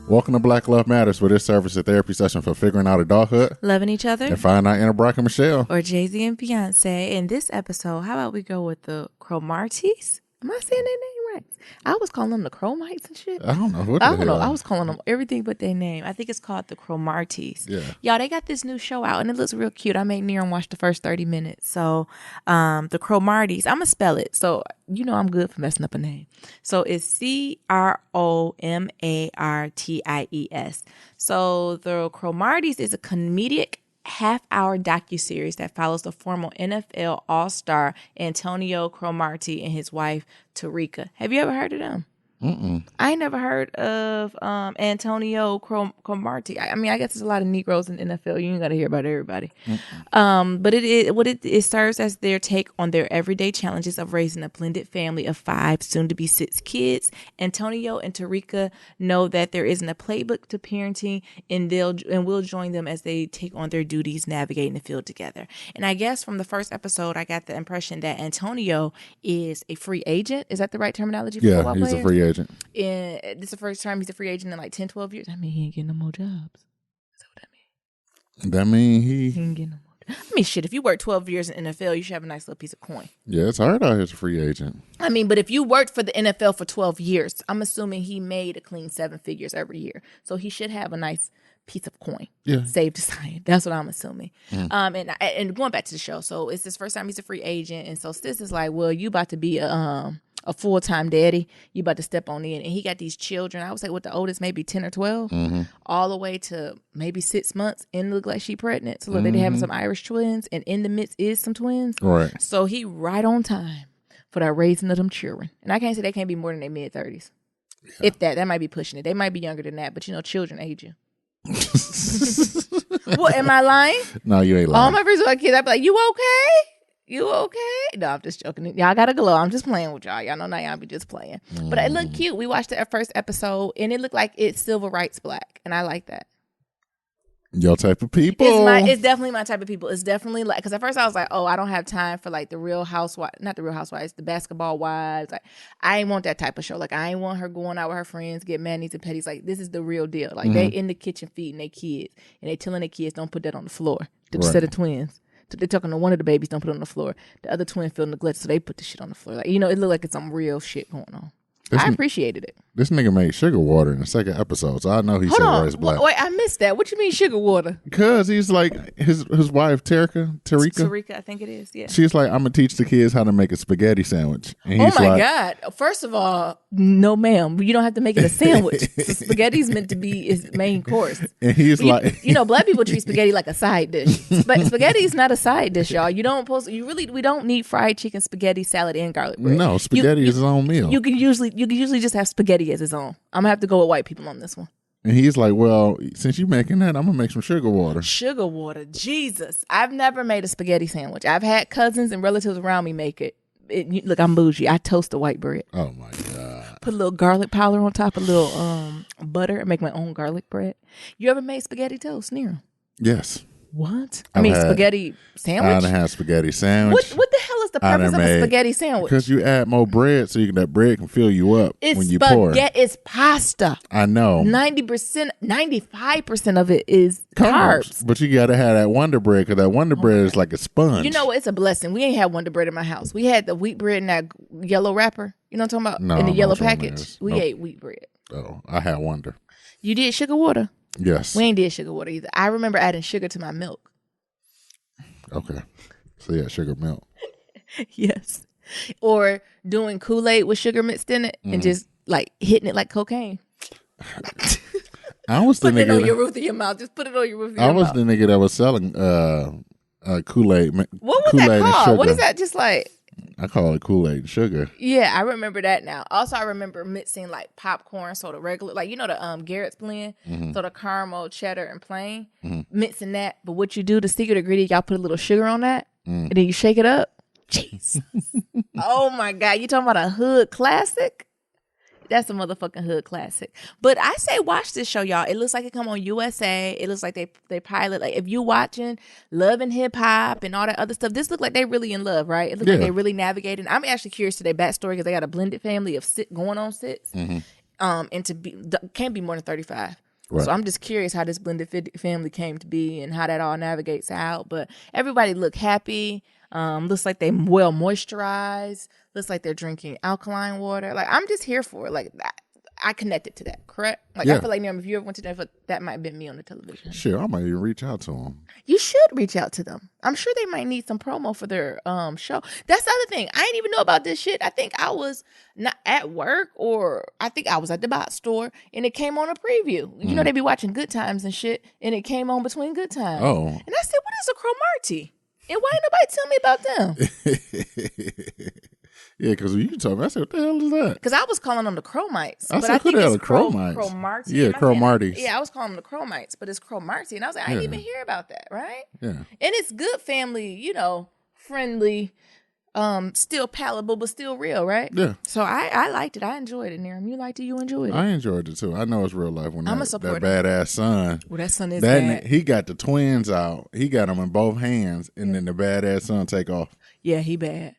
Welcome to Black Love Matters, where this serves as a therapy session for figuring out adulthood, loving each other, and finding out inner Brock and Michelle. Or Jay-Z and Beyonce. In this episode, how about we go with the Chromarties? Am I saying their name right? I was calling them the Chromites and shit. I don't know. I was calling them everything but their name. I think it's called the Chromarties. Yeah. Y'all, they got this new show out, and it looks real cute. I made Neron watch the first 30 minutes. So, the Chromarties, I'm going to spell it. So, you know I'm good for messing up a name. So, it's Chromarties. So, the Chromarties is a comedic half-hour docuseries that follows the former NFL All-Star Antonio Cromartie and his wife Tarika. Have you ever heard of them? Mm-mm. I ain't never heard of Antonio Cromartie. I mean, I guess there's a lot of Negroes in the NFL. You ain't got to hear about everybody. But it serves as their take on their everyday challenges of raising a blended family of 5, soon to be 6 kids. Antonio and Tarika know that there isn't a playbook to parenting, and we'll join them as they take on their duties navigating the field together. And I guess from the first episode, I got the impression that Antonio is a free agent. Is that the right terminology for football players? He's a free agent. And this is the first time he's a free agent in like 10, 12 years. I mean, he ain't getting no more jobs. Is that what that means? That mean he ain't getting no more jobs. I mean, shit, if you work 12 years in NFL, you should have a nice little piece of coin. Yeah, it's hard out here as a free agent. I mean, but if you worked for the NFL for 12 years, I'm assuming he made a clean 7 figures every year. So he should have a nice piece of coin. Yeah. Saved aside. That's what I'm assuming. And going back to the show, so it's his first time he's a free agent. And so Sis is like, well, you about to be a full-time daddy. You about to step on in. And he got these children. I would say with the oldest, maybe 10 or 12, all the way to maybe 6 months. And look like she pregnant. So look, they're having some Irish twins. And in the midst is some twins. Right. So he right on time for that raising of them children. And I can't say they can't be more than their mid-30s. Yeah. If that might be pushing it. They might be younger than that. But, you know, children age you. What, am I lying? No, you ain't lying. All my friends were kids, I'd be like, you okay? You okay? No, I'm just joking. Y'all got to glow. I'm just playing with y'all. Y'all know now y'all be just playing. But it looked cute. We watched the first episode, and it looked like it's civil rights black, and I like that. Your type of people. It's definitely my type of people. It's definitely like, because at first I was like, oh, I don't have time for like the Real Housewives, not the Real Housewives, the Basketball Wives. Like, I ain't want that type of show. Like, I ain't want her going out with her friends, get manis and petties. Like, this is the real deal. Like, they in the kitchen feeding their kids, and they telling their kids don't put that on the floor. The set of twins. They're talking to one of the babies, don't put it on the floor. The other twin feel neglected, so they put the shit on the floor. Like, you know, it looked like it's some real shit going on. I appreciated it. This nigga made sugar water in the second episode, so I know he's civil rights black. Wait, I missed that. What you mean sugar water? Because he's like, his wife, Tarika, I think it is, yeah. She's like, I'm going to teach the kids how to make a spaghetti sandwich. And he's God. First of all, no ma'am. You don't have to make it a sandwich. Spaghetti's meant to be his main course. And he's like... You know, black people treat spaghetti like a side dish. But spaghetti is not a side dish, y'all. We don't need fried chicken, spaghetti, salad, and garlic bread. No, spaghetti is its own meal. You can usually just have spaghetti as its own. I'm going to have to go with white people on this one. And he's like, well, since you're making that, I'm going to make some sugar water. Sugar water. Jesus. I've never made a spaghetti sandwich. I've had cousins and relatives around me make it. Look, I'm bougie. I toast the white bread. Oh, my God. Put a little garlic powder on top, a little butter, and make my own garlic bread. You ever made spaghetti toast, Nero? Yes. What? Spaghetti sandwich? I done had spaghetti sandwich. What the hell is the purpose of a spaghetti sandwich? Because you add more bread so that bread can fill you up when you pour. It's pasta. I know. 90%, 95% of it is carbs. But you got to have that Wonder Bread, because that Wonder Bread is like a sponge. You know what? It's a blessing. We ain't had Wonder Bread in my house. We had the wheat bread in that yellow wrapper. You know what I'm talking about? No, in the yellow package. We ate wheat bread. Oh, I had Wonder. You did sugar water? Yes. We ain't did sugar water either. I remember adding sugar to my milk. Okay. So yeah, sugar milk. Yes. Or doing Kool-Aid with sugar mixed in it and just like hitting it like cocaine. I was the nigga. Put it on your roof of your mouth. Just put it on your roof of your mouth. I was the nigga that was selling Kool-Aid. What was that called? What is that? Just like... I call it Kool-Aid and sugar. Yeah, I remember that now. Also, I remember mixing like popcorn, so the regular, like, you know, the Garrett's blend, so the caramel, cheddar, and plain, mixing that. But what you do, the secret ingredient, y'all put a little sugar on that, and then you shake it up. Jesus. Oh my God. You talking about a hood classic? That's a motherfucking hood classic. But I say watch this show, y'all. It looks like it come on USA. It looks like they pilot. Like if you watching Love and Hip Hop and all that other stuff, this look like they really in love, right? It looks like they really navigating. I'm actually curious to their backstory because they got a blended family of going on 6. And can't be more than 35. Right. So I'm just curious how this blended family came to be and how that all navigates out. But everybody look happy. Looks like they well moisturized. Looks like they're drinking alkaline water. Like I'm just here for it. Like I connected to that, correct? Like I feel like if you ever went to that might have been me on the television. Sure, I might even reach out to them. You should reach out to them. I'm sure they might need some promo for their show. That's the other thing. I didn't even know about this shit. I think I was not at work, or I think I was at the box store, and it came on a preview. You know they be watching Good Times and shit, and it came on between Good Times. Oh, and I said, "What is a Cromartie? And why ain't nobody tell me about them?" Yeah, because when you told me, I said, what the hell is that? Because I was calling them the Chromites. I said, who the hell are Chromites? Cromartie. Yeah, Cromarties. Yeah, I was calling them the Chromites, but it's Cromartie. And I was like, I didn't even hear about that, right? Yeah. And it's good family, friendly, still palatable, but still real, right? Yeah. So I liked it. I enjoyed it, Niram. You liked it, you enjoyed it. I enjoyed it, too. I know it's real life when I'm that supporter. badass son. Well, that son is bad. He got the twins out. He got them in both hands, and then the badass son take off. Yeah, he bad.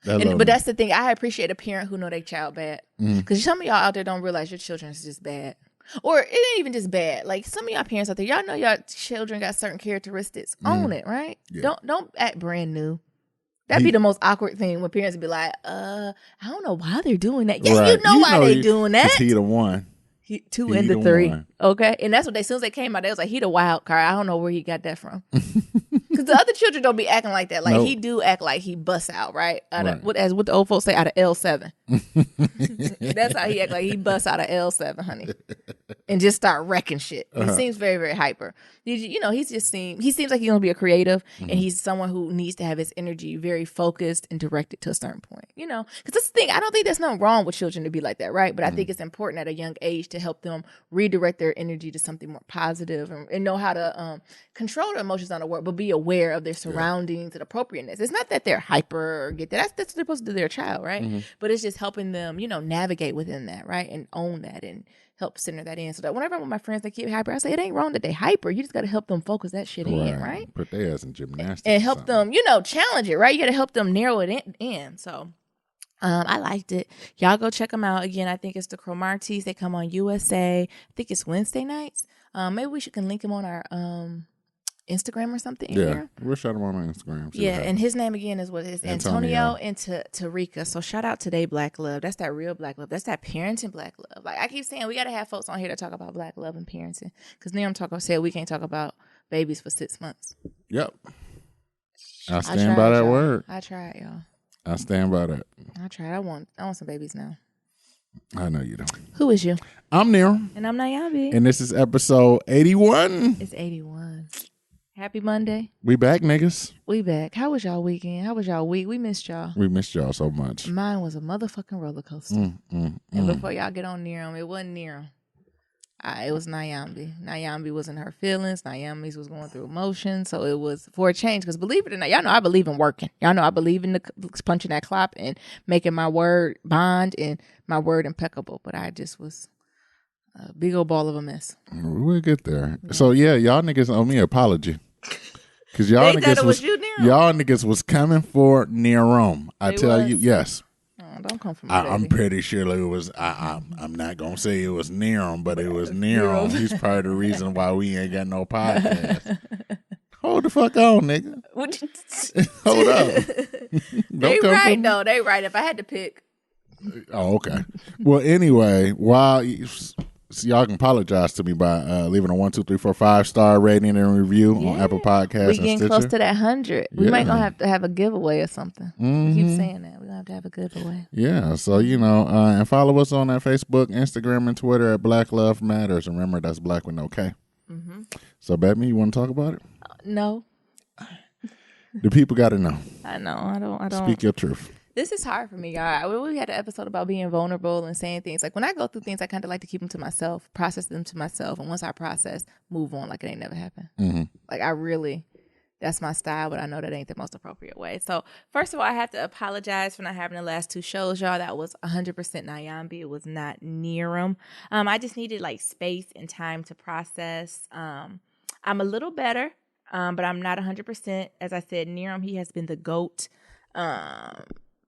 But that's the thing. I appreciate a parent who know their child bad. Because some of y'all out there don't realize your children is just bad. Or it ain't even just bad. Like some of y'all parents out there, y'all know y'all children got certain characteristics. Own it, right? Yeah. Don't act brand new. That'd be the most awkward thing when parents would be like, I don't know why they're doing that. Yeah, right. You know why they doing that. He the one. Two and the 3. One. Okay. And that's what as soon as they came out, they was like, he the wild card. I don't know where he got that from. Because the other children don't be acting like that. Like he do act like he busts out, right? What the old folks say, out of L7. That's how he act, like he busts out of L7, honey. And just start wrecking shit. He seems very, very hyper. He seems like he's gonna be a creative, and he's someone who needs to have his energy very focused and directed to a certain point. Because that's the thing. I don't think there's nothing wrong with children to be like that, right? But I think it's important at a young age to help them redirect their energy to something more positive and know how to control their emotions on the word, but be aware of their surroundings and appropriateness. It's not that they're hyper or get that. That's what they're supposed to do to their child, right? But it's just helping them, navigate within that, right? And own that and help center that in. So that whenever I'm with my friends that keep hyper, I say it ain't wrong that they hyper. You just got to help them focus that shit in, right? Put their ass in gymnastics. And help them, challenge it, right? You got to help them narrow it in. So I liked it. Y'all go check them out. Again, I think it's the Cromarties. They come on USA. I think it's Wednesday nights. Maybe we can link them on our Instagram or something. We'll shout him on our Instagram. Yeah, and his name again is Antonio and Tarika. So shout out today, Black Love. That's that real Black love. That's that parenting Black love. Like I keep saying, we got to have folks on here to talk about Black love and parenting. Because now said we can't talk about babies for 6 months. Yep. I stand by that word. I tried, y'all. I stand by that. I tried. I want some babies now. I know you don't. Who is you? I'm Neil. And I'm Nayabi. And this is episode 81. It's 81. Happy Monday. We back, niggas. We back. How was y'all weekend? How was y'all week? We missed y'all. We missed y'all so much. Mine was a motherfucking roller coaster. And before y'all get on Niram, it wasn't Niram. It was Nyambi. Nyambi was in her feelings. Nyambi was going through emotions. So it was for a change. Because believe it or not, y'all know I believe in working. Y'all know I believe in punching that clock and making my word bond and my word impeccable. But I just was a big old ball of a mess. We'll get there. Yeah. So yeah, y'all niggas owe me an apology. Because y'all niggas was coming for Niram. I tell you, yes. Don't come from I'm pretty sure it was. I'm not gonna say it was Niram, but it was Niram. He's part of the reason why we ain't got no podcast. Hold the fuck on, nigga. Hold up. They right though. They right. If I had to pick. Oh, okay. Well, anyway, so y'all can apologize to me by leaving a 1, 2, 3, 4, 5-star rating and review on Apple Podcasts. We getting close to that 100. We might gonna have to have a giveaway or something. Keep saying that. We're gonna have to have a giveaway. Yeah. So and follow us on that Facebook, Instagram, and Twitter at Black Love Matters. Remember, that's Black with no K. So, Batman, you want to talk about it? No. The people got to know. I know. I don't. Speak your truth. This is hard for me, y'all. We had an episode about being vulnerable and saying things. Like when I go through things, I kind of like to keep them to myself, process them to myself. And once I process, move on like it ain't never happened. Like I really That's my style, but I know that ain't the most appropriate way. So first of all, I have to apologize for not having the last 2 shows, y'all. That was 100% Nyambi. It was not Niram. I just needed like space and time to process. I'm a little better, but I'm not 100%. As I said, Niram, he has been the GOAT,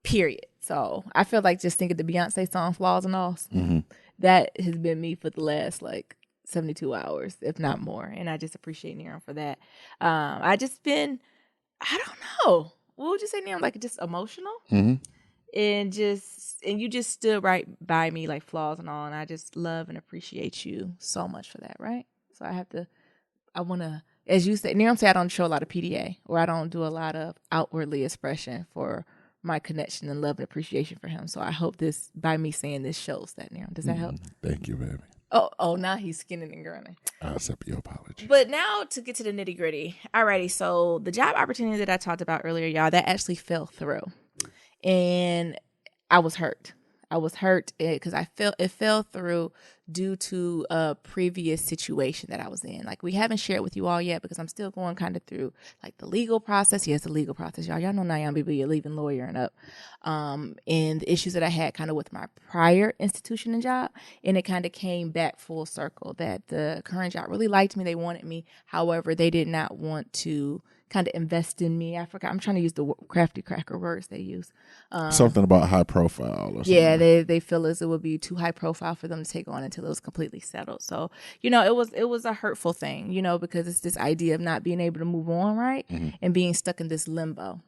period. So I feel like just thinking the Beyonce song Flaws and Alls, that has been me for the last like 72 hours, if not more. And I just appreciate Niram for that. I just been, I don't know. What would you say, Niram? Like just emotional? And you just stood right by me like flaws and all. And I just love and appreciate you so much for that, right? So I want to, as you said, Niram said I don't show a lot of PDA, or I don't do a lot of outwardly expression for my connection and love and appreciation for him. So I hope this, by me saying this, shows that, Niram. Does that help? Thank you, baby. Oh, now he's skinning and grinning. I'll accept your apology. But now to get to the nitty gritty. Alrighty, so the job opportunity that I talked about earlier, y'all, that actually fell through. And I was hurt. Because it fell through due to a previous situation that I was in. Like, we haven't shared with you all yet because I'm still going kind of through like the legal process. Yes, the legal process, y'all. Y'all know Nyambi, but you're leaving lawyering up. And the issues that I had kind of with my prior institution and job. And it kind of came back full circle that the current job really liked me. They wanted me. However, they did not want to kind of invest in me. I forgot. I'm trying to use the crafty cracker words they use. Something about high profile or something. Yeah, they feel as it would be too high profile for them to take on until it was completely settled. So, it was a hurtful thing, because it's this idea of not being able to move on, right? And being stuck in this limbo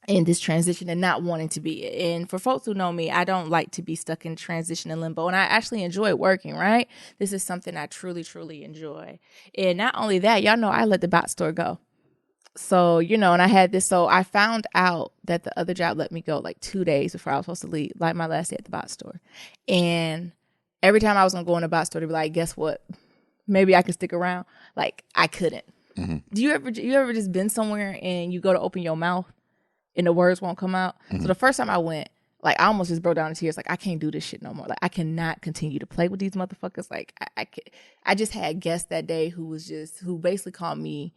and this transition and not wanting to be it. And for folks who know me, I don't like to be stuck in transition and limbo. And I actually enjoy working, right? This is something I truly, truly enjoy. And not only that, y'all know I let the bot store go. So, and I had this, so I found out that the other job let me go like 2 days before I was supposed to leave, like my last day at the bot store. And every time I was going to go in the bot store, to be like, guess what? Maybe I can stick around. Like, I couldn't. Do you ever just been somewhere and you go to open your mouth and the words won't come out? So the first time I went, like, I almost just broke down in tears. Like, I can't do this shit no more. Like, I cannot continue to play with these motherfuckers. Like, I just had guests that day who basically called me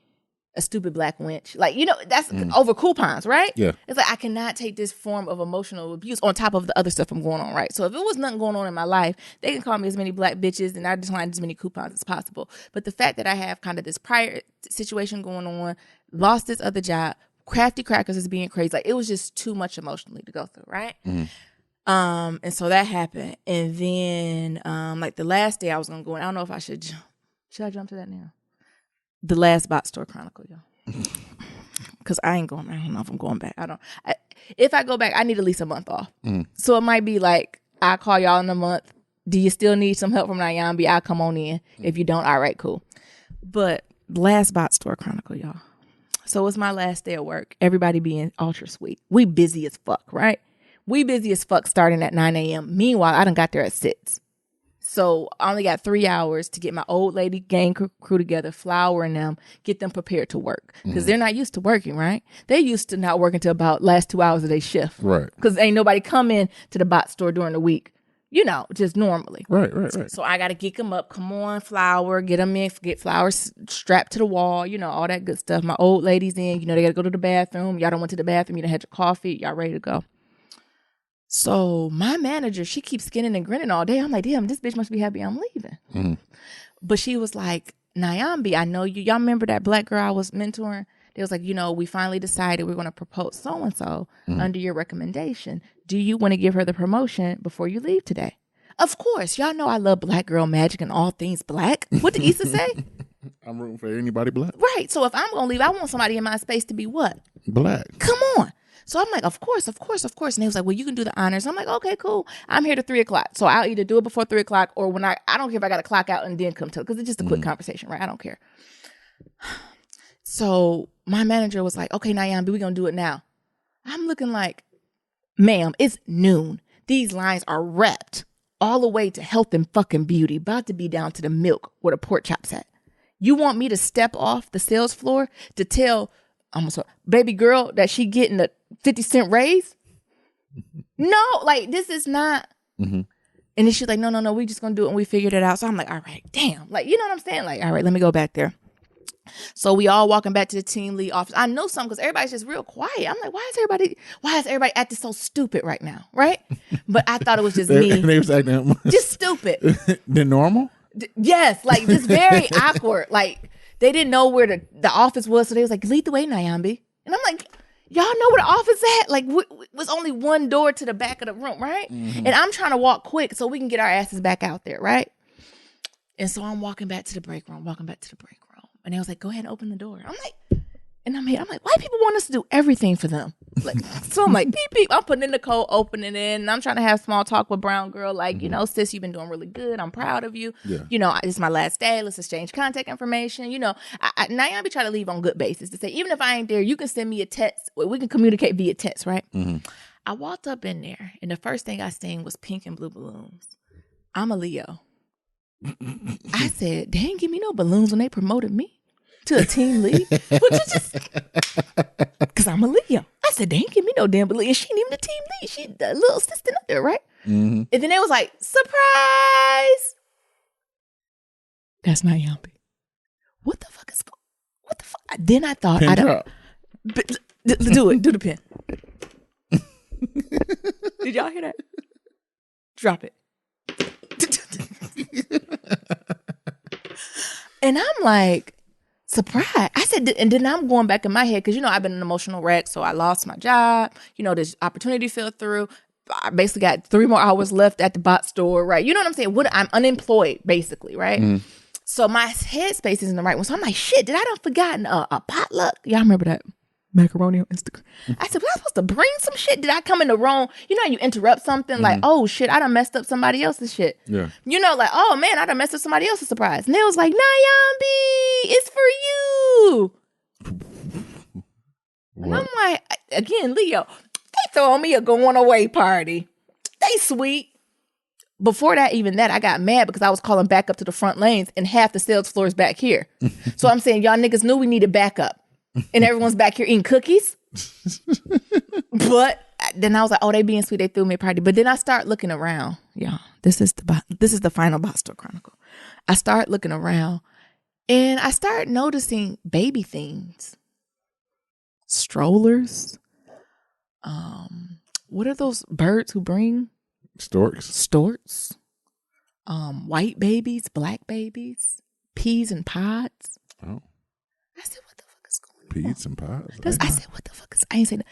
a stupid black wench. Like, that's over coupons, right? Yeah. It's like, I cannot take this form of emotional abuse on top of the other stuff I'm going on, right? So if it was nothing going on in my life, they can call me as many black bitches and I decline as many coupons as possible. But the fact that I have kind of this prior situation going on, lost this other job, crafty crackers is being crazy. Like, it was just too much emotionally to go through, right? And so that happened. And then, like the last day I was going to go in, I don't know if I should I jump to that now? The last bot store chronicle, y'all. Because I don't know if I'm going back. If I go back, I need at least a month off. So it might be like, I'll call y'all in a month. Do you still need some help from Nyambi? I'll come on in. If you don't, all right, cool. But last bot store chronicle, y'all. So it's my last day of work. Everybody being ultra sweet. We busy as fuck, right? We busy as fuck starting at 9 a.m. Meanwhile, I done got there at 6. So I only got 3 hours to get my old lady gang crew together, flowering them, get them prepared to work. Because they're not used to working, right? They used to not working till about last 2 hours of their shift. Right. Because ain't nobody come in to the bot store during the week, just normally. Right. So I got to geek them up. Come on, flower, get them in, get flowers strapped to the wall, all that good stuff. My old ladies in, they got to go to the bathroom. Y'all done went to the bathroom. You done had your coffee. Y'all ready to go. So my manager, she keeps skinning and grinning all day. I'm like, damn, this bitch must be happy I'm leaving. But she was like, Nyambi, I know you. Y'all remember that black girl I was mentoring? They was like, we finally decided we're going to propose so-and-so under your recommendation. Do you want to give her the promotion before you leave today? Of course. Y'all know I love black girl magic and all things black. What did Issa say? I'm rooting for anybody black. Right. So if I'm going to leave, I want somebody in my space to be what? Black. Come on. So I'm like, of course. And they was like, well, you can do the honors. I'm like, okay, cool. I'm here to 3:00. So I'll either do it before 3:00 or when I don't care if I got to clock out and then come to it because it's just a quick conversation, right? I don't care. So my manager was like, okay, Nyambi, we're going to do it now. I'm looking like, ma'am, it's noon. These lines are wrapped all the way to health and fucking beauty, about to be down to the milk where the pork chops at. You want me to step off the sales floor to tell baby girl that she getting a 50-cent raise? No, like this is not. And then she's like, no, we just gonna do it and we figured it out. So I'm like, all right, damn. Like, you know what I'm saying? Like, all right, let me go back there. So we all walking back to the team lead office. I know something because everybody's just real quiet. I'm like, why is everybody acting so stupid right now? Right? But I thought it was just me. They was acting just stupid. The normal? Yes, like just very awkward. Like they didn't know where the office was, so they was like, lead the way, Nyambi. And I'm like, y'all know where the office at? Like, was only one door to the back of the room, right? Mm-hmm. And I'm trying to walk quick so we can get our asses back out there, right? And so I'm walking back to the break room. And they was like, go ahead and open the door. I'm like, why people want us to do everything for them? Like, so I'm like, beep, beep. I'm putting in the code, opening it in. And I'm trying to have small talk with brown girl. Like, sis, you've been doing really good. I'm proud of you. Yeah. This is my last day. Let's exchange contact information. Nyambi try to leave on good basis to say, even if I ain't there, you can send me a text. We can communicate via text, right? Mm-hmm. I walked up in there and the first thing I seen was pink and blue balloons. I'm a Leo. I said, they didn't give me no balloons when they promoted me to a team lead. Because I'm a Leo. I said, they didn't give me no damn balloons. She ain't even the team lead. She the little assistant up there, right? Mm-hmm. And then they was like, surprise. That's not Yampi. What the fuck? Then I thought, do the pin. Did y'all hear that? Drop it. And I'm like, surprised. I said, and then I'm going back in my head because, I've been an emotional wreck. So I lost my job. This opportunity fell through. I basically got 3 more hours left at the bot store, right? You know what I'm saying? I'm unemployed, basically, right? Mm. So my headspace isn't the right one. So I'm like, shit, did I done forgotten a potluck? Y'all remember that? Macaroni on Instagram. I said, was I supposed to bring some shit? Did I come in the wrong? You interrupt something like, oh shit, I done messed up somebody else's shit. Yeah. Like, oh man, I done messed up somebody else's surprise. And they was like, Nyambi, it's for you. And I'm like, again, Leo, they throwing me a going away party. They sweet. Before that, I got mad because I was calling back up to the front lanes and half the sales floor is back here. So I'm saying, y'all niggas knew we needed backup. And everyone's back here eating cookies. But then I was like, oh, they being sweet. They threw me a party. But then I start looking around. Yeah, this is the final Bot Store Chronicle. I start looking around and I start noticing baby things. Strollers. What are those birds who bring? Storks. White babies, black babies, peas and pods. Oh. I said, what the fuck is going on? Peas and pods. I said, what the fuck is? I ain't saying that.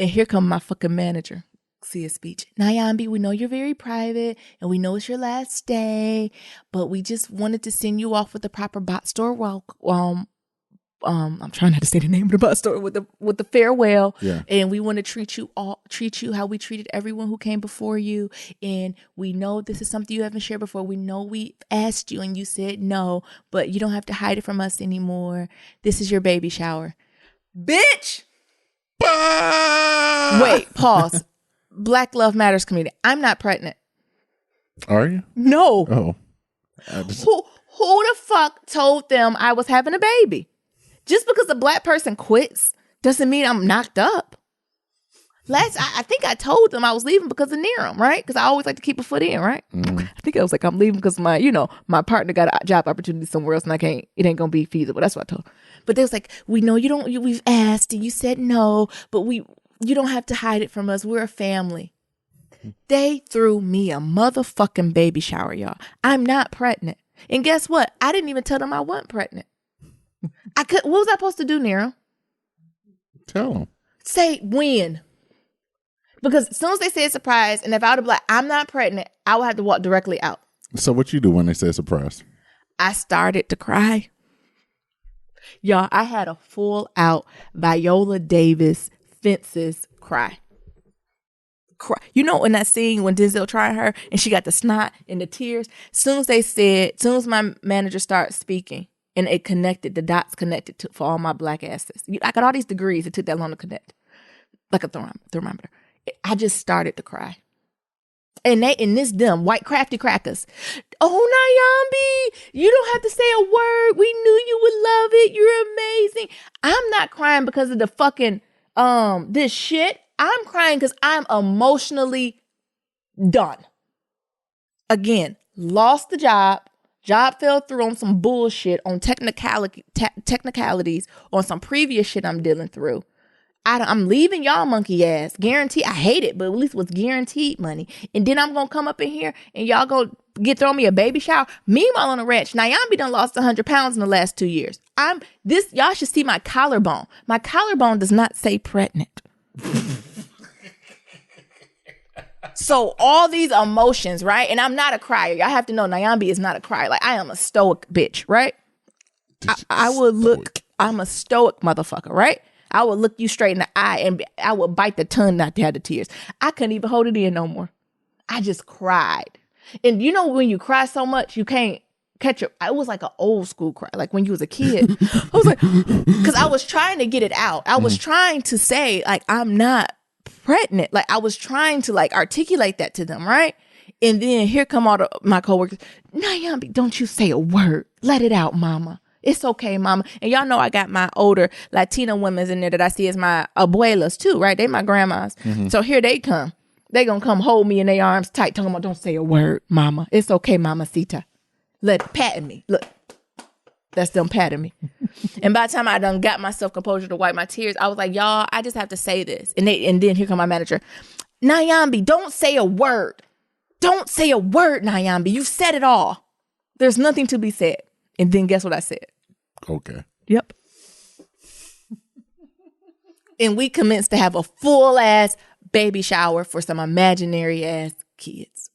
And here come my fucking manager. See a speech. Nyambi, we know you're very private and we know it's your last day, but we just wanted to send you off with the proper bot store welcome. I'm trying not to say the name of the bus store with the farewell. Yeah. And we want to treat you how we treated everyone who came before you. And we know this is something you haven't shared before. We know we asked you and you said no, but you don't have to hide it from us anymore. This is your baby shower. Bitch. Wait, pause. Black Love Matters community. I'm not pregnant. Are you? No. Oh. Who the fuck told them I was having a baby? Just because a black person quits doesn't mean I'm knocked up. I think I told them I was leaving because of Niram, right? Because I always like to keep a foot in, right? Mm. I think I was like, I'm leaving because my partner got a job opportunity somewhere else and it ain't going to be feasible. That's what I told them. But they was like, we know we've asked and you said no, but you don't have to hide it from us. We're a family. They threw me a motherfucking baby shower, y'all. I'm not pregnant. And guess what? I didn't even tell them I wasn't pregnant. What was I supposed to do, Nero? Tell them. Say when. Because as soon as they said surprise, and if I would have been like, I'm not pregnant, I would have to walk directly out. So what you do when they say surprise? I started to cry. Y'all, I had a full out Viola Davis Fences cry. You know in that scene when Denzel tried her and she got the snot and the tears? As soon as my manager started speaking, and the dots connected for all my black asses. I got all these degrees. It took that long to connect. Like a thermometer. I just started to cry. And them white crafty crackers. Oh, Nyambi, you don't have to say a word. We knew you would love it. You're amazing. I'm not crying because of the fucking, this shit. I'm crying because I'm emotionally done. Again, lost the job. Job fell through on some bullshit, on technicalities, on some previous shit I'm dealing through. I'm leaving y'all monkey ass. Guaranteed. I hate it, but at least it was guaranteed money. And then I'm going to come up in here and y'all go throw me a baby shower. Meanwhile on the ranch, Nyambi done lost 100 pounds in the last 2 years. Y'all should see my collarbone. My collarbone does not say pregnant. So all these emotions, right? And I'm not a crier. Y'all have to know Nyambi is not a crier. Like, I am a stoic bitch, right? I'm a stoic motherfucker, right? I would look you straight in the eye and I would bite the tongue not to have the tears. I couldn't even hold it in no more. I just cried. And you know when you cry so much, you can't catch it. It was like an old school cry, like when you was a kid. I was like, because I was trying to get it out. I was trying to say, like, I'm not pregnant. Like, I was trying to like articulate that to them, right? And then here come all my coworkers. Nyambi, don't you say a word. Let it out, mama. It's okay, mama. And y'all know I got my older Latina women's in there that I see as my abuelas too, right? They my grandmas. So here they come. They gonna come hold me in their arms tight, talking about, don't say a word, mama. It's okay, mamacita. Patting me. Look, that's them patting me. And by the time I done got myself composure to wipe my tears, I was like, y'all, I just have to say this. And then here come my manager. Nyambi, don't say a word. Don't say a word, Nyambi. You've said it all. There's nothing to be said. And then guess what I said? Okay. Yep. And we commenced to have a full ass baby shower for some imaginary ass kids.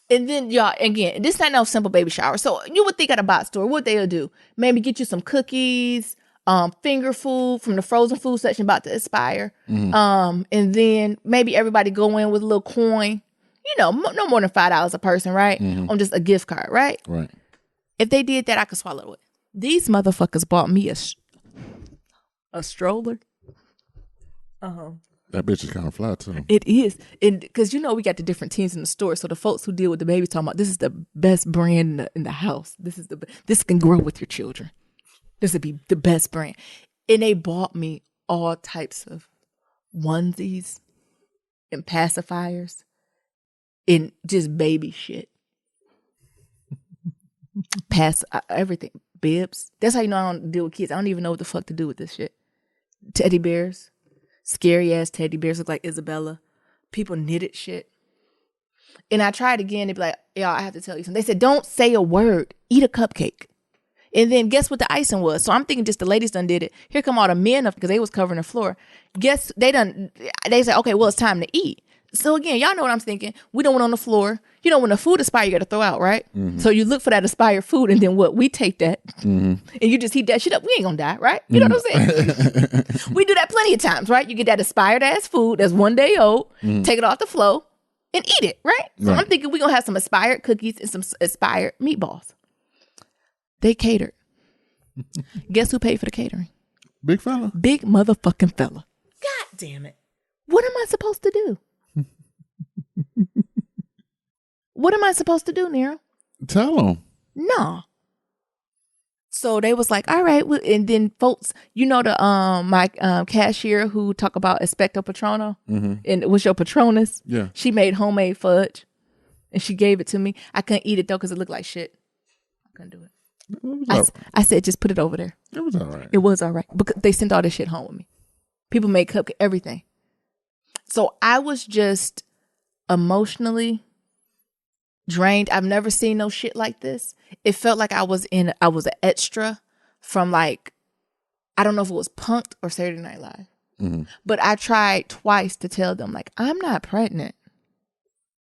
And then y'all, again, this not no simple baby shower. So you would think at a box store, what they'll do, maybe get you some cookies, finger food from the frozen food section about to expire. And then maybe everybody go in with a little coin, you know, no more than $5 a person, right? On just a gift card, right? Right. If they did that, I could swallow it. These motherfuckers bought me a stroller. That bitch is kind of fly too. It is. And because, you know, we got the different teams in the store. So the folks who deal with the babies talking about, this is the best brand in the house. This can grow with your children. This would be the best brand. And they bought me all types of onesies and pacifiers and just baby shit. Everything. Bibs. That's how you know I don't deal with kids. I don't even know what the fuck to do with this shit. Teddy bears. Scary ass teddy bears look like Isabella. People knitted shit. And I tried again. They'd be like, y'all, I have to tell you something. They said, don't say a word. Eat a cupcake. And then guess what the icing was? So I'm thinking just the ladies done did it. Here come all the men up because they was covering the floor. Guess they said, okay, well, it's time to eat. So again, y'all know what I'm thinking. We don't want on the floor. You know, when the food expires, you got to throw out, right? So you look for that expired food, and then what? We take that, and you just heat that shit up. We ain't gonna die, right? You know what I'm saying? We do that plenty of times, right? You get that expired ass food that's 1 day old, take it off the floor, and eat it, right? So I'm thinking we gonna have some expired cookies and some expired meatballs. They catered. Guess who paid for the catering? Big fella. Big motherfucking fella. God damn it! What am I supposed to do? What am I supposed to do, Nero? Tell them. No. So they was like, all right. And then folks, you know, my cashier who talk about Expecto Patrono and it was your Patronus. Yeah. She made homemade fudge and she gave it to me. I couldn't eat it though because it looked like shit. I couldn't do it. I said, just put it over there. It was all right. It was all right because they sent all this shit home with me. People made cupcake, everything. So I was just emotionally drained. I've never seen no shit like this. It felt like I was an extra from like, I don't know if it was Punk'd or Saturday Night Live. But I tried twice to tell them like, I'm not pregnant.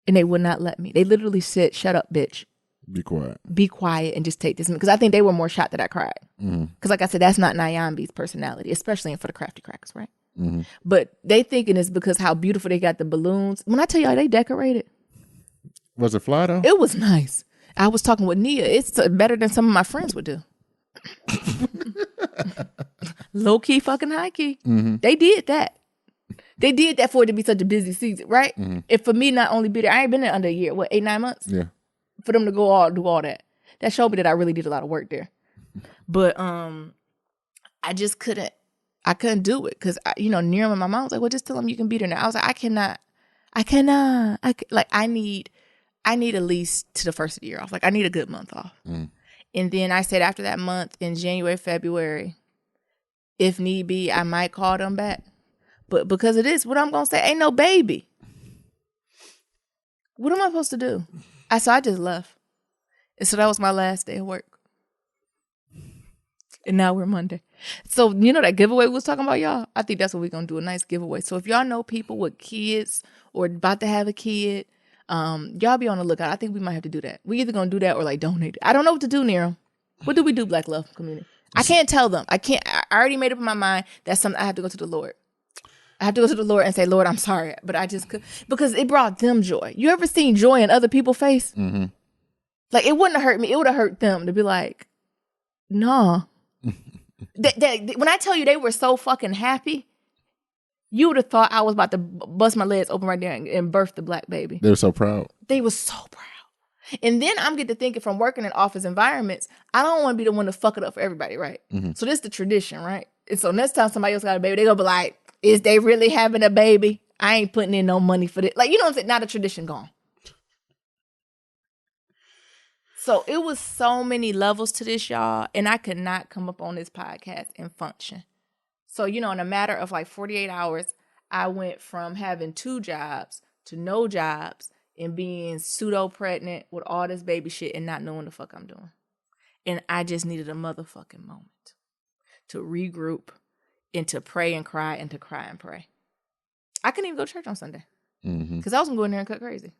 And they would not let me. They literally said, shut up, bitch. Be quiet. Be quiet and just take this. Because I think they were more shocked that I cried. Because like I said, that's not Nyambi's personality, especially for the crafty crackers, right? But they thinking it's because how beautiful they got the balloons. When I tell y'all they decorated. Was it fly though? It was nice. I was talking with Nia. It's better than some of my friends would do. Low key, fucking high key. They did that. They did that for it to be such a busy season, right? And for me, not only be there, I ain't been there under a year. What, 8-9 months? Yeah. For them to do all that. That showed me that I really did a lot of work there. But I just couldn't. I couldn't do it because Nira and my mom was like, "Well, just tell them you can be there now." I was like, I cannot. I need I need at least to the first of the year off. Like, I need a good month off. And then I said after that month in January, February, if need be, I might call them back. But because of this, what I'm going to say, ain't no baby. What am I supposed to do? I just left. And so that was my last day of work. And now we're Monday. So, you know that giveaway we was talking about, y'all? I think that's what we're going to do, a nice giveaway. So if y'all know people with kids or about to have a kid, y'all be on the lookout. I think we might have to do that. We either going to do that or like donate it. I don't know what to do, Nero. What do we do, Black Love Community? I can't tell them. I already made up in my mind. That's something I have to go to the Lord. I have to go to the Lord and say, Lord, I'm sorry. But I just could, because it brought them joy. You ever seen joy in other people's face? Mm-hmm. Like, it wouldn't have hurt me. It would have hurt them to be like, no. When I tell you they were so fucking happy, you would have thought I was about to bust my legs open right there and birth the black baby. They were so proud. They were so proud. And then I'm get to thinking, from working in office environments, I don't want to be the one to fuck it up for everybody, right? Mm-hmm. So this is the tradition, right? And so next time somebody else got a baby, they gonna be like, is they really having a baby? I ain't putting in no money for this. Like, you know what I'm saying? Now the tradition gone. So it was so many levels to this, y'all. And I could not come up on this podcast and function. So, you know, in a matter of like 48 hours, I went from having 2 jobs to no jobs and being pseudo pregnant with all this baby shit and not knowing the fuck I'm doing. And I just needed a motherfucking moment to regroup and to pray and cry and to cry and pray. I couldn't even go to church on Sunday because I was going to go in there and cut crazy.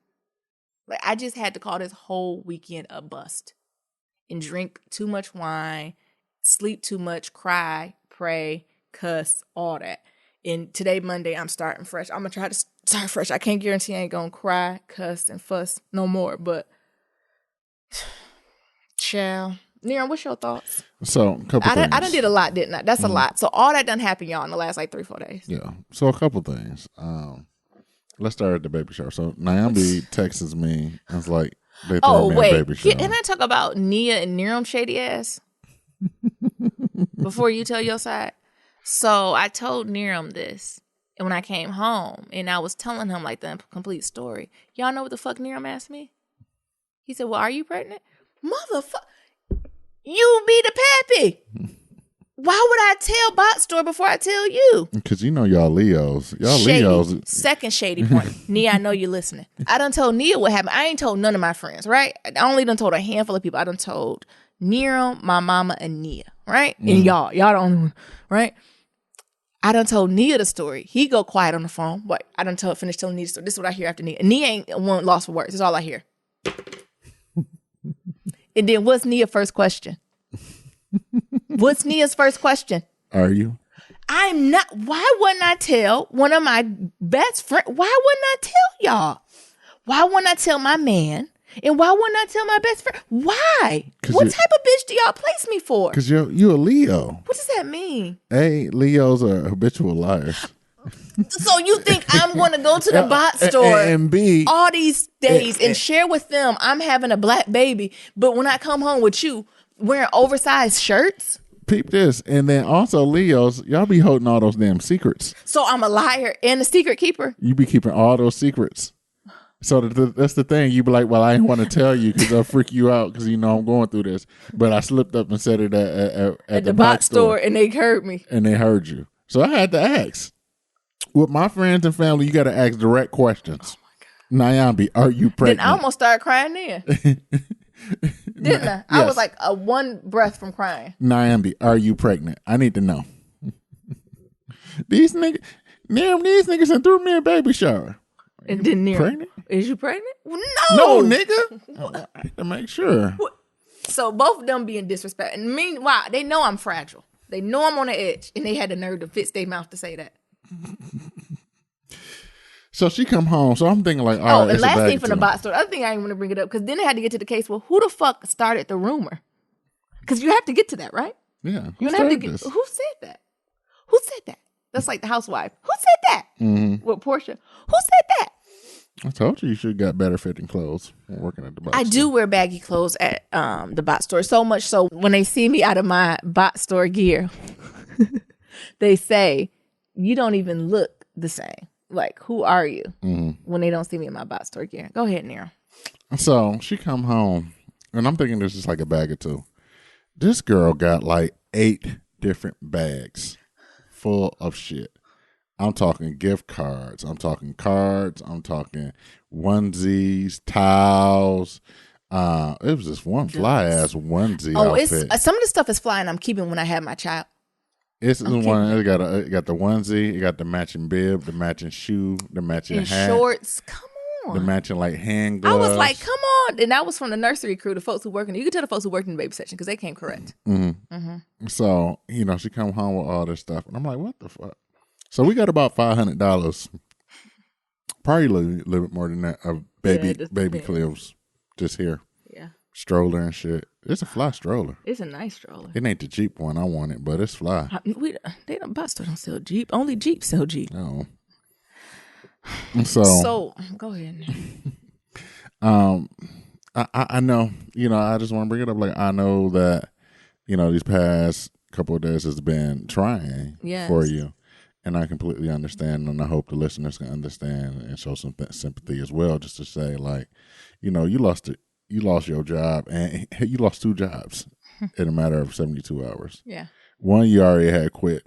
Like, I just had to call this whole weekend a bust and drink too much wine, sleep too much, cry, pray, cuss, all that. And today, Monday, I'm starting fresh. I'm going to try to start fresh. I can't guarantee I ain't going to cry, cuss, and fuss no more. But, child. Niran, what's your thoughts? So, a couple things. I done did a lot, didn't I? That's a lot. So, all that done happened, y'all, in the last, like, 3-4 days. Yeah. So, a couple things. Let's start at the baby shower. So, Nyambi texts me and it's like, they throw me a baby shower. Can I talk about Nia and Niram shady ass? Before you tell your side? So I told Niram this, and when I came home, and I was telling him like the complete story. Y'all know what the fuck Niram asked me? He said, well, are you pregnant? Motherfucker, you be the pappy. Why would I tell Bot Store before I tell you? Because you know y'all Leos. Shady. Leos. Second shady point. Nia, I know you're listening. I done told Nia what happened. I ain't told none of my friends, right? I only done told a handful of people. I done told Niram, my mama, and Nia, right? And y'all the only one, right? I done told Nia the story. He go quiet on the phone. But I done finished telling Nia the story. This is what I hear after Nia. Nia ain't one lost for words. This is all I hear. And then what's Nia's first question? What's Nia's first question? Are you? I'm not. Why wouldn't I tell one of my best friends? Why wouldn't I tell y'all? Why wouldn't I tell my man? And why wouldn't I tell my best friend? Why? What type of bitch do y'all place me for? Because you a Leo. What does that mean? Hey, Leos are habitual liars. So you think I'm going to go to the Bot Store and B, all these days and share with them I'm having a black baby, but when I come home with you wearing oversized shirts? Peep this. And then also Leos, y'all be holding all those damn secrets. So I'm a liar and a secret keeper? You be keeping all those secrets. So that's the thing. You be like, well, I didn't want to tell you because I'll freak you out because you know I'm going through this. But I slipped up and said it at the Bot Store. And they heard me. And they heard you. So I had to ask. With my friends and family, you got to ask direct questions. Oh my God. Nyambi, are you pregnant? Then I almost started crying then. Didn't I? Yes. I was like a one breath from crying. Nyambi, are you pregnant? I need to know. These niggas done threw me a baby shower. And then pregnant? Is you pregnant? No, nigga. I have to make sure. So both of them being disrespectful. And meanwhile, they know I'm fragile. They know I'm on the edge. And they had the nerve to fix their mouth to say that. So she come home. So I'm thinking like, all right. And last thing from the Bot Store. The other thing I didn't want to bring it up because then they had to get to the case. Well, who the fuck started the rumor? Because you have to get to that, right? Yeah. Who said that? Who said that? That's like the housewife. Who said that? Mm-hmm. With Portia. Who said that? I told you should have got better fitting clothes when working at the Bot Store. I do wear baggy clothes at the Bot Store. So much so when they see me out of my Bot Store gear, they say, you don't even look the same. Like, who are you? Mm-hmm. When they don't see me in my Bot Store gear. Go ahead, Nero. So she come home, and I'm thinking this is like a bag or two. This girl got like 8 different bags full of shit. I'm talking gift cards. I'm talking cards. I'm talking onesies, towels. It was this one fly ass onesie outfit. It's some of the stuff is flying. I'm keeping when I have my child. It's the one. It got the onesie. It got the matching bib, the matching shoe, the matching hat, shorts. Come on, the matching like hand gloves. I was like, come on, and that was from the nursery crew. The folks who work in. You could tell the folks who worked in the baby section because they came correct. So she come home with all this stuff, and I'm like, what the fuck? So we got about $500, probably a little bit more than that, of baby clothes just here. Yeah. Stroller and shit. It's a fly stroller. It's a nice stroller. It ain't the Jeep one I want it, but it's fly. They don't sell Jeep. Only Jeep sell Jeep. No. So go ahead. I know, I just want to bring it up. Like, I know that, these past couple of days has been trying for you. And I completely understand, and I hope the listeners can understand and show some sympathy as well. Just to say, like, you lost your job, and you lost 2 jobs in a matter of 72 hours. Yeah, one you already had quit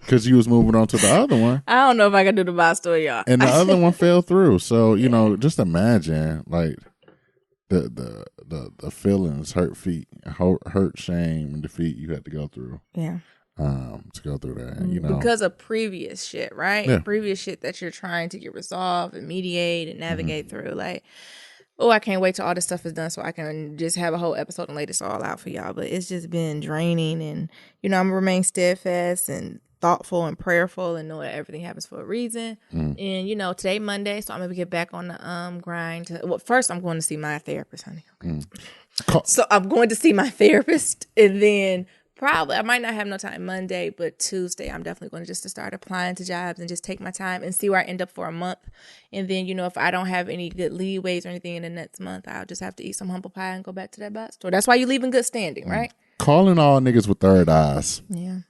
because you was moving on to the other one. I don't know if I can do the boss story, y'all. And the other one fell through. So just imagine like the feelings, hurt, shame, and defeat you had to go through. Yeah. To go through that, because of previous shit, right? Yeah. Previous shit that you're trying to get resolved and mediate and navigate through. Like, I can't wait till all this stuff is done so I can just have a whole episode and lay this all out for y'all. But it's just been draining, and I'm gonna remain steadfast and thoughtful and prayerful and know that everything happens for a reason. And today Monday, so I'm gonna get back on the grind. First I'm going to see my therapist, honey. Okay. So I'm going to see my therapist, and then probably I might not have no time Monday, but Tuesday I'm definitely going to just start applying to jobs and just take my time and see where I end up for a month. And then if I don't have any good leeways or anything in the next month, I'll just have to eat some humble pie and go back to that box store. That's why you leave in good standing, right? Calling all niggas with third eyes. Yeah.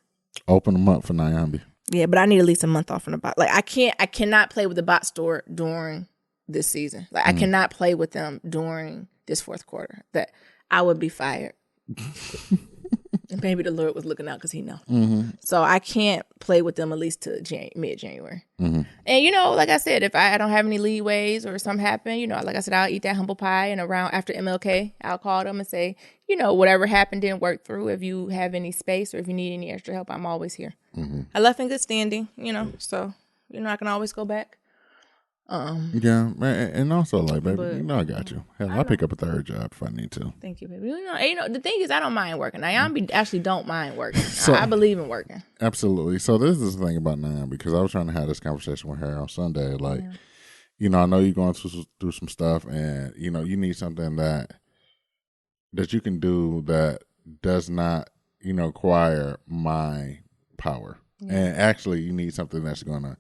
Open them up for Nyambi. Yeah, but I need at least a month off from the bot. Like I cannot play with the bot store during this season. Like I cannot play with them during this fourth quarter. That I would be fired. And maybe the Lord was looking out because he know. So I can't play with them at least to mid-January. And, like I said, if I don't have any leeways or something happen, like I said, I'll eat that humble pie. And around after MLK, I'll call them and say, whatever happened didn't work through. If you have any space or if you need any extra help, I'm always here. I left in good standing, so, I can always go back. Yeah, and also like, baby, I got you. Hell, I'll pick up a third job if I need to. Thank you, baby. The thing is, I don't mind working. Nyambi actually don't mind working. So, I believe in working. Absolutely. So this is the thing about Nyambi, because I was trying to have this conversation with her on Sunday. Like, I know you're going through some stuff, and you need something that you can do that does not require my power. And actually, you need something that's gonna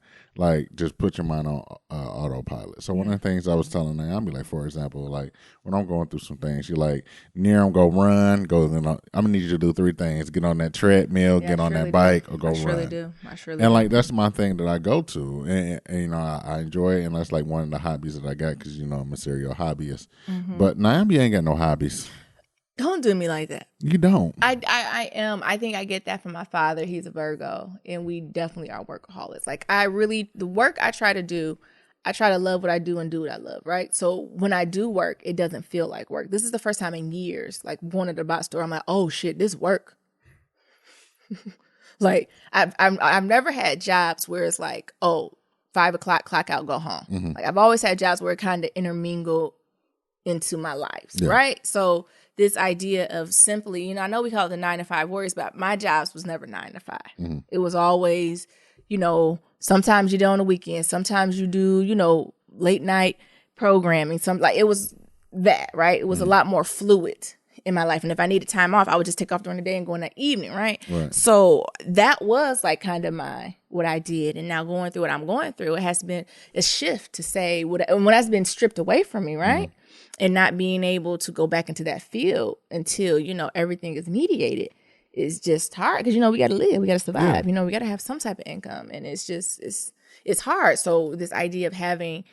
just put your mind on autopilot. So one of the things I was telling Naomi, like for example, like when I'm going through some things, she like, Near go run, I'm gonna need you to do 3 things: get on that treadmill, get on that bike, or go run. I surely do. And like that's my thing that I go to, and I enjoy it, and that's like one of the hobbies that I got because I'm a serial hobbyist. But Naomi ain't got no hobbies. Don't do me like that. You don't. I am. I think I get that from my father. He's a Virgo, and we definitely are workaholics. Like the work I try to do, I try to love what I do and do what I love, right? So when I do work, it doesn't feel like work. This is the first time in years, like going to the bot store, I'm like, oh shit, this work. Like I've never had jobs where it's like, 5 o'clock, clock out, go home. Like I've always had jobs where it kind of intermingled into my life, right? So this idea of simply, I know we call it the 9-to-5 warriors, but my jobs was never 9 to 5. It was always, sometimes you do on the weekend, sometimes you do, late night programming. It was that, right? It was a lot more fluid in my life. And if I needed time off, I would just take off during the day and go in that evening, right? So that was like kind of what I did. And now going through what I'm going through, it has been a shift to say when that's been stripped away from me, right? And not being able to go back into that field until, everything is mediated is just hard because, we got to live, we got to survive, we got to have some type of income. And it's it's hard. So this idea of having,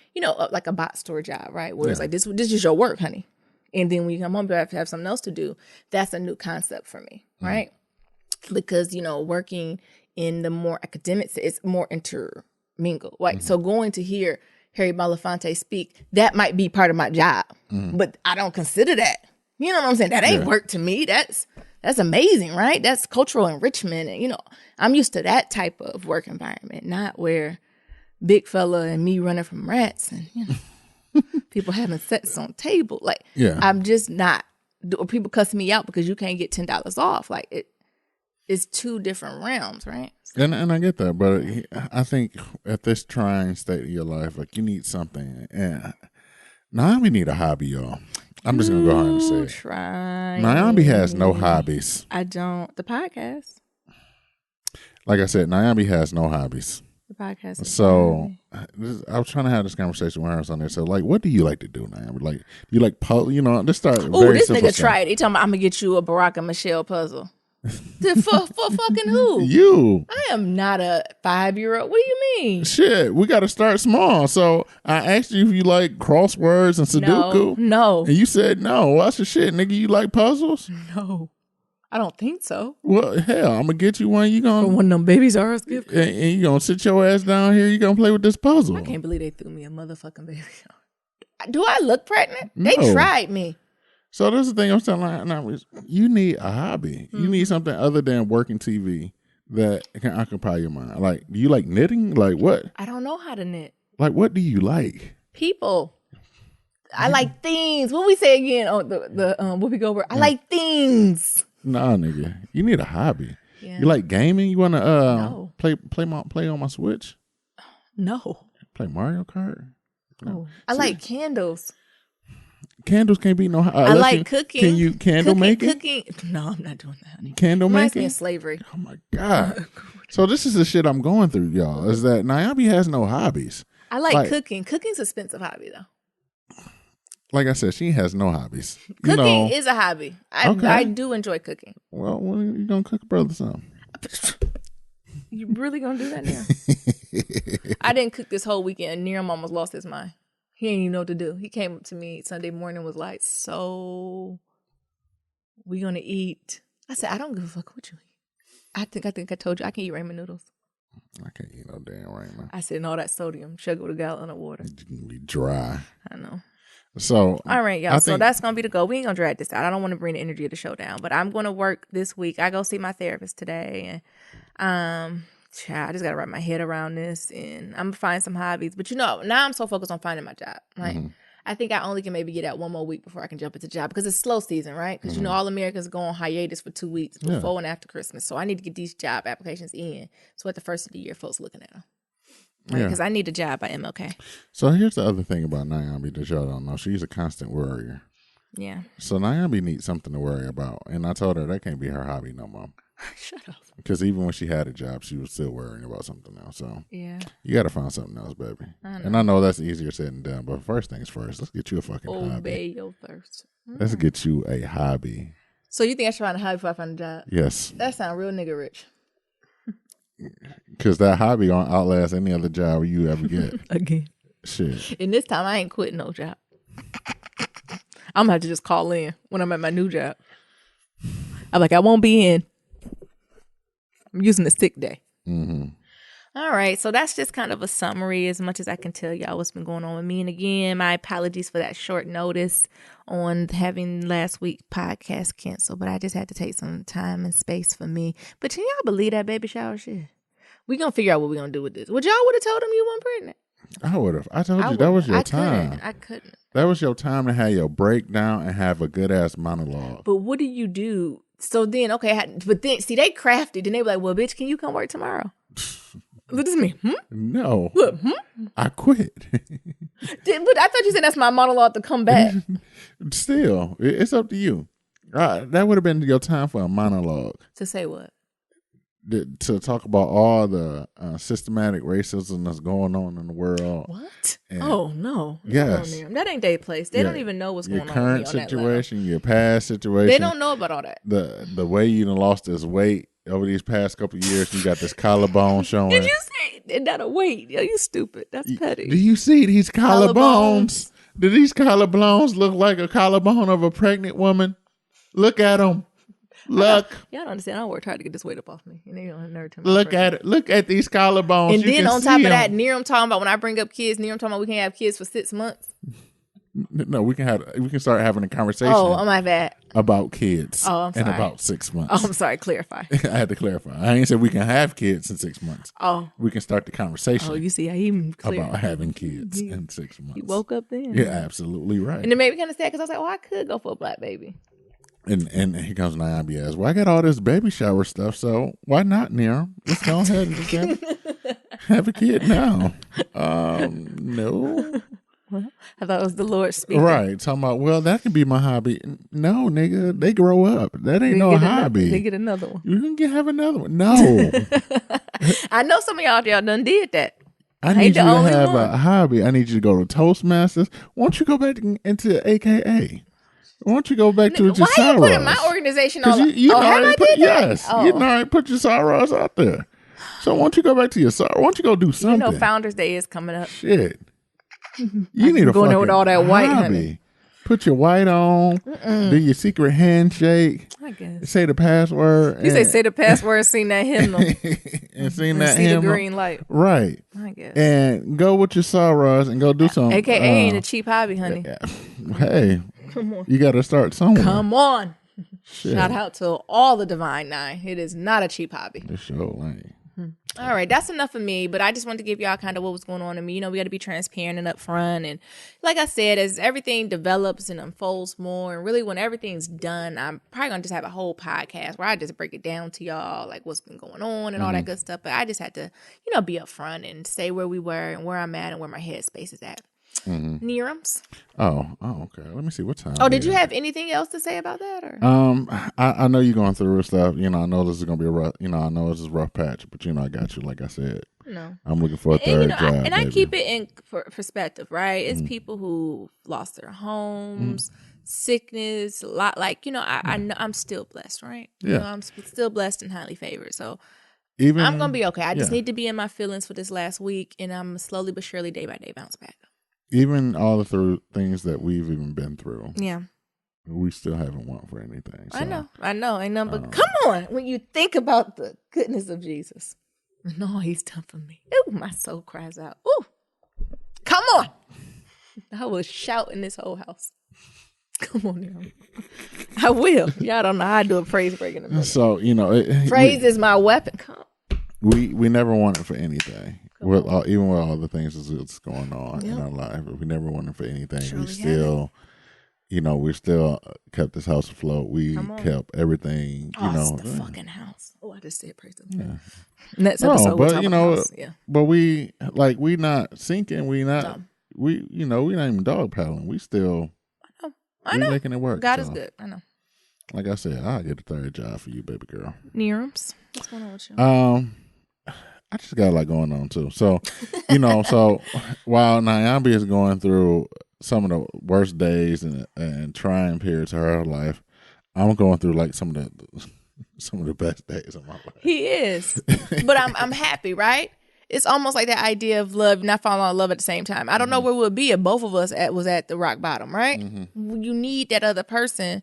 like a bot store job, right? Where it's like, this is your work, honey. And then when you come home, you have to have something else to do. That's a new concept for me, right? Because, working in the more academic, it's more intermingled. Like, so going to hear Harry Belafonte speak, that might be part of my job, but I don't consider that. You know what I'm saying? That ain't work to me. That's amazing, right? That's cultural enrichment. And, I'm used to that type of work environment, not where big fella and me running from rats and, people having sex on table. Like, I'm just not. Or people cuss me out because you can't get $10 off. Like, it's two different realms, right? So. And I get that, but I think at this trying state of your life, like, you need something. And Naomi need a hobby, y'all. I'm just gonna go ahead and say it. Naomi has no hobbies. I don't. The podcast. Like I said, Naomi has no hobbies. The podcast. So I was trying to have this conversation with her on there. So, like, what do you like to do, Naomi? Like, do you like puzzle? Let's start. Oh, this nigga tried. He talking about I'm gonna get you a Barack and Michelle puzzle. For fucking who? You. I am not a 5-year-old. What do you mean? Shit, we got to start small. So I asked you if you like crosswords and Sudoku. No. And you said no. What's the shit, nigga? You like puzzles? No. I don't think so. Well, hell, I'm gonna get you one. You gonna one of them babies are us gift. And you gonna sit your ass down here. You gonna play with this puzzle. I can't believe they threw me a motherfucking baby. Do I look pregnant? No. They tried me. So this is the thing I'm saying. You need a hobby. You need something other than working TV that can occupy your mind. Like, do you like knitting? Like what? I don't know how to knit. Like, what do you like? People. I like things. What we say again? Oh, the Whoopi Goldberg. I like things. Nah, nigga. You need a hobby. Yeah. You like gaming? You wanna No. play on my Switch? No. Play Mario Kart? No. I like candles. Candles can't be no. I like cooking. Can you candle making? Cooking. No, I'm not doing that. Honey. Candle making. Me of slavery. Oh my god. So this is the shit I'm going through, y'all. Is that Naomi has no hobbies. I like cooking. Cooking's an expensive hobby though. Like I said, she has no hobbies. Cooking is a hobby. I do enjoy cooking. Well, when are you gonna cook brother something? You really gonna do that now? I didn't cook this whole weekend. Near almost lost his mind. He didn't even know what to do. He came up to me Sunday morning and was like, so we gonna eat? I said, I don't give a fuck what you eat. I think I told you I can eat ramen noodles. I can't eat no damn ramen. I said, and all that sodium, sugar with a gallon of water. It's gonna be dry. I know. So all right, y'all. So that's gonna be the goal. We ain't gonna drag this out. I don't want to bring the energy of the show down, but I'm gonna work this week. I go see my therapist today, and I just gotta wrap my head around this, and I'm gonna find some hobbies. But now I'm so focused on finding my job. Right? I think I only can maybe get out one more week before I can jump into job because it's slow season, right? Because all Americans go on hiatus for 2 weeks before and after Christmas. So I need to get these job applications in. So at the first of the year, folks looking at them. Right? Because I need a job by MLK. So here's the other thing about Naomi that y'all don't know. She's a constant worrier. Yeah. So Naomi needs something to worry about. And I told her that can't be her hobby no more. Shut up. Because even when she had a job, she was still worrying about something else. So yeah, you got to find something else, baby. And I know that's easier said than done. But first things first, let's get you a fucking hobby. Obey your thirst. Let's get you a hobby. So you think I should find a hobby before I find a job? Yes. That sounds real nigga rich. Because that hobby gonna outlast any other job you ever get. Again. Shit. And this time I ain't quitting no job. I'm gonna have to just call in when I'm at my new job. I'm like, I won't be in. I'm using the sick day. All right, so that's just kind of a summary as much as I can tell y'all what's been going on with me. And again, my apologies for that short notice on having last week's podcast canceled, but I just had to take some time and space for me. But can y'all believe that baby shower shit? We gonna figure out what we gonna do with this. Would y'all would have told him you weren't pregnant? I would have. I told you that was your time. I couldn't. That was your time to have your breakdown and have a good ass monologue. But what do you do? So then, okay, but then, see, they crafty. Then they be like, well, bitch, can you come work tomorrow? What does it mean? No. What? I quit. But I thought you said that's my monologue to come back. Still, it's up to you. That would have been your time for a monologue. To say what? To talk about all the systematic racism that's going on in the world. What? And oh, no. Yes. That ain't their place. They don't even know what's going on. Your current situation, your past situation. They don't know about all that. The way you done lost this weight over these past couple of years, you got this collarbone showing. Did you say not a weight? Yo, you stupid. That's petty. Do you see these collarbones? Do these collarbones look like a collarbone of a pregnant woman? Look at them. Look. Y'all don't understand. I worked hard to get this weight up off me. And they don't never tell me. Look at it. Look at these collarbones. And then on top of that, Nerum talking about when I bring up kids, Nerum talking about we can't have kids for 6 months. No, we can start having a conversation. Oh, my bad. About kids. Oh, I'm sorry. In about 6 months. Oh, I'm sorry. Clarify. I had to clarify. I ain't said we can have kids in 6 months. Oh. We can start the conversation. Oh, you see, I even clear about having kids in 6 months. You woke up then. Yeah, absolutely right. And it made me kind of sad because I was like, oh, I could go for a black baby. And here comes Nyambi as, well, I got all this baby shower stuff, so why not, Nero? Let's go ahead and just have a kid now. No. Well, I thought it was the Lord speaking. Right. Talking about, well, that can be my hobby. No, nigga, they grow up. That ain't no hobby. They get another one. You can have another one. No. I know some of y'all done did that. I need you to have a hobby. I need you to go to Toastmasters. Why don't you go back into AKA? Why don't you go back to your Why are you putting my organization on? You already put your sorrows out there. So why don't you go back to your sorrow? Why don't you go do something? You know Founders Day is coming up. Shit. You need to go there with all that white, honey. Put your white on. Do your secret handshake. I guess. Say the password. You say the password and sing that hymnal. and sing that see hymnal. The green light. Right. I guess. And go with your sorrows and go do something. AKA ain't a cheap hobby, honey. Hey. Come on. You got to start somewhere. Come on. Shit. Shout out to all the Divine Nine. It is not a cheap hobby. It sure ain't. All right, that's enough of me, but I just wanted to give y'all kind of what was going on in me. You know, we got to be transparent and upfront. And like I said, as everything develops and unfolds more, and really when everything's done, I'm probably going to just have a whole podcast where I just break it down to y'all, like what's been going on and all that good stuff. But I just had to, you know, be upfront and say where we were and where I'm at and where my headspace is at. Nerums. Oh, okay. Let me see what time. Oh, did you have anything else to say about that? Or I know you're going through stuff. You know, I know this is gonna be a rough. You know, I know this is a rough patch, but you know, I got you. Like I said, no, I'm looking for a third job. And I keep it in perspective, right? It's people who lost their homes, sickness, a lot. Like I know I'm still blessed, right? Yeah, you know, I'm still blessed and highly favored. So. I'm gonna be okay. I just need to be in my feelings for this last week, and I'm slowly but surely, day by day, bounce back. Even all the things that we've even been through. Yeah. We still haven't won for anything. So, I know. Ain't nothing but come on. When you think about the goodness of Jesus and all he's done for me. Ooh, my soul cries out. Ooh, come on. I will shout in this whole house. Come on now. I will. Y'all don't know how I do a praise break in a minute. So, you know. Praise is my weapon. Come. We never wanted for anything. Even with all the things that's going on in our life, we never wanted for anything. Surely we still, we still kept this house afloat. We kept everything. It's the fucking house. Oh, I just said praise the Lord. Next episode, but we not sinking. We not even dog paddling. We still. I know. Making it work. God is good. I know. Like I said, I'll get a third job for you, baby girl. Nerums. What's going on with you? I just got a lot going on too. So, so while Nyambi is going through some of the worst days and trying periods of her life, I'm going through like some of the best days of my life. He is, but I'm happy, right? It's almost like that idea of love, not falling in love at the same time. I don't know where we'll be if both of us was at the rock bottom, right? You need that other person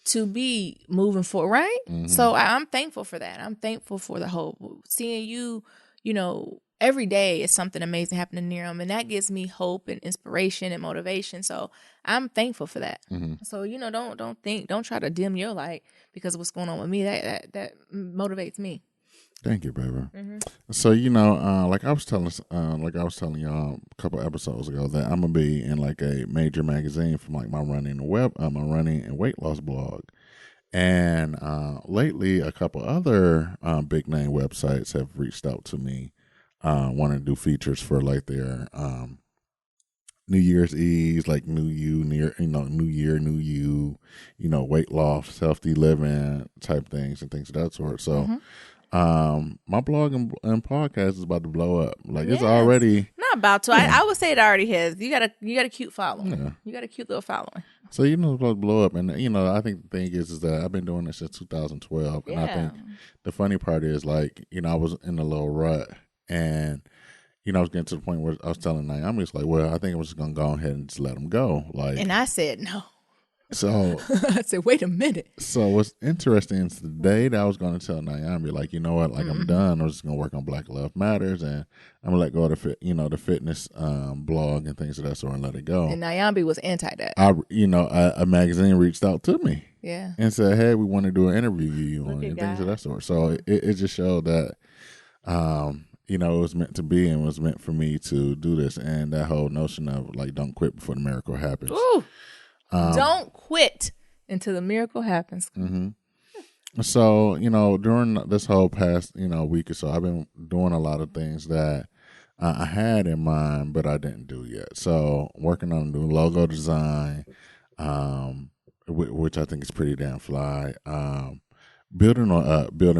to be moving forward, right? So I'm thankful for that. I'm thankful for the hope. Seeing you, every day is something amazing happening near him, and that gives me hope and inspiration and motivation. So I'm thankful for that. So don't try to dim your light because of what's going on with me. That motivates me. Thank you, baby. So like I was telling y'all a couple episodes ago that I'm gonna be in like a major magazine from like my running and weight loss blog, and lately a couple other big name websites have reached out to me, wanting to do features for like their New Year's Eve, like New Year, New You, weight loss, healthy living type things and things of that sort. So. My blog and podcast is about to blow up. Like it's already not about to. I would say it already has. You got a cute following. Yeah. You got a cute little following. So you know, it's supposed to blow up, and you know, I think the thing is that I've been doing this since 2012, and I think the funny part is like, you know, I was in a little rut, and you know, I was getting to the point where I was telling Naomi, it's like, well, I think I'm just gonna go ahead and just let him go, like. And I said no. So I said, wait a minute. So what's interesting is the day that I was going to tell Naomi, like, you know what, like I'm done. I'm just going to work on Black Love Matters, and I'm gonna let go of the fitness blog and things of that sort and let it go. And Naomi was anti that. A magazine reached out to me, yeah, and said, hey, we want to do an interview you on and things of that sort. So it just showed that, you know, it was meant to be and was meant for me to do this, and that whole notion of like, don't quit before the miracle happens. Ooh. Don't quit until the miracle happens. Mm-hmm. So, you know, during this whole past, you know, week or so, I've been doing a lot of things that I had in mind, but I didn't do yet. So, working on a new logo design, which I think is pretty damn fly. Building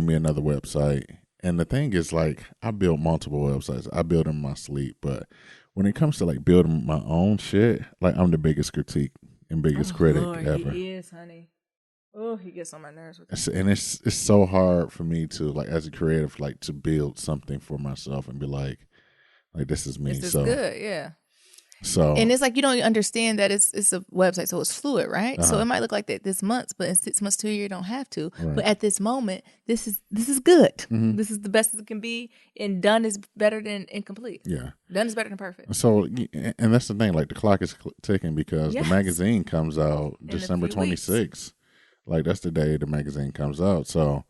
me another website. And the thing is, like, I build multiple websites. I build in my sleep, but when it comes to like building my own shit, like I'm the biggest critic and biggest critic ever. He is, honey. Oh, he gets on my nerves with that. And it's so hard for me to, like, as a creative, like, to build something for myself and be like this is me. This is good, yeah. So, and it's like you don't understand that it's a website, so it's fluid, right? Uh-huh. So it might look like that this month, but in 6 months to a year, you don't have to. Right. But at this moment, this is good. Mm-hmm. This is the best it can be, and done is better than incomplete. Yeah, done is better than perfect. So, and that's the thing. Like the clock is ticking because the magazine comes out December 26th. Like that's the day the magazine comes out. So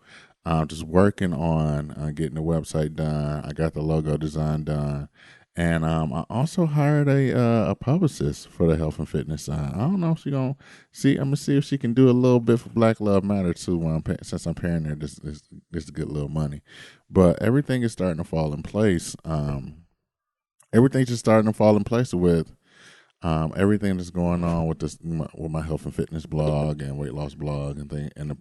I'm just working on getting the website done. I got the logo design done. And I also hired a publicist for the health and fitness side. I don't know if she's going to see. I'm going to see if she can do a little bit for Black Love Matter too since I'm paying her this good little money. But everything is starting to fall in place. Everything's just starting to fall in place with everything that's going on with with my health and fitness blog and weight loss blog and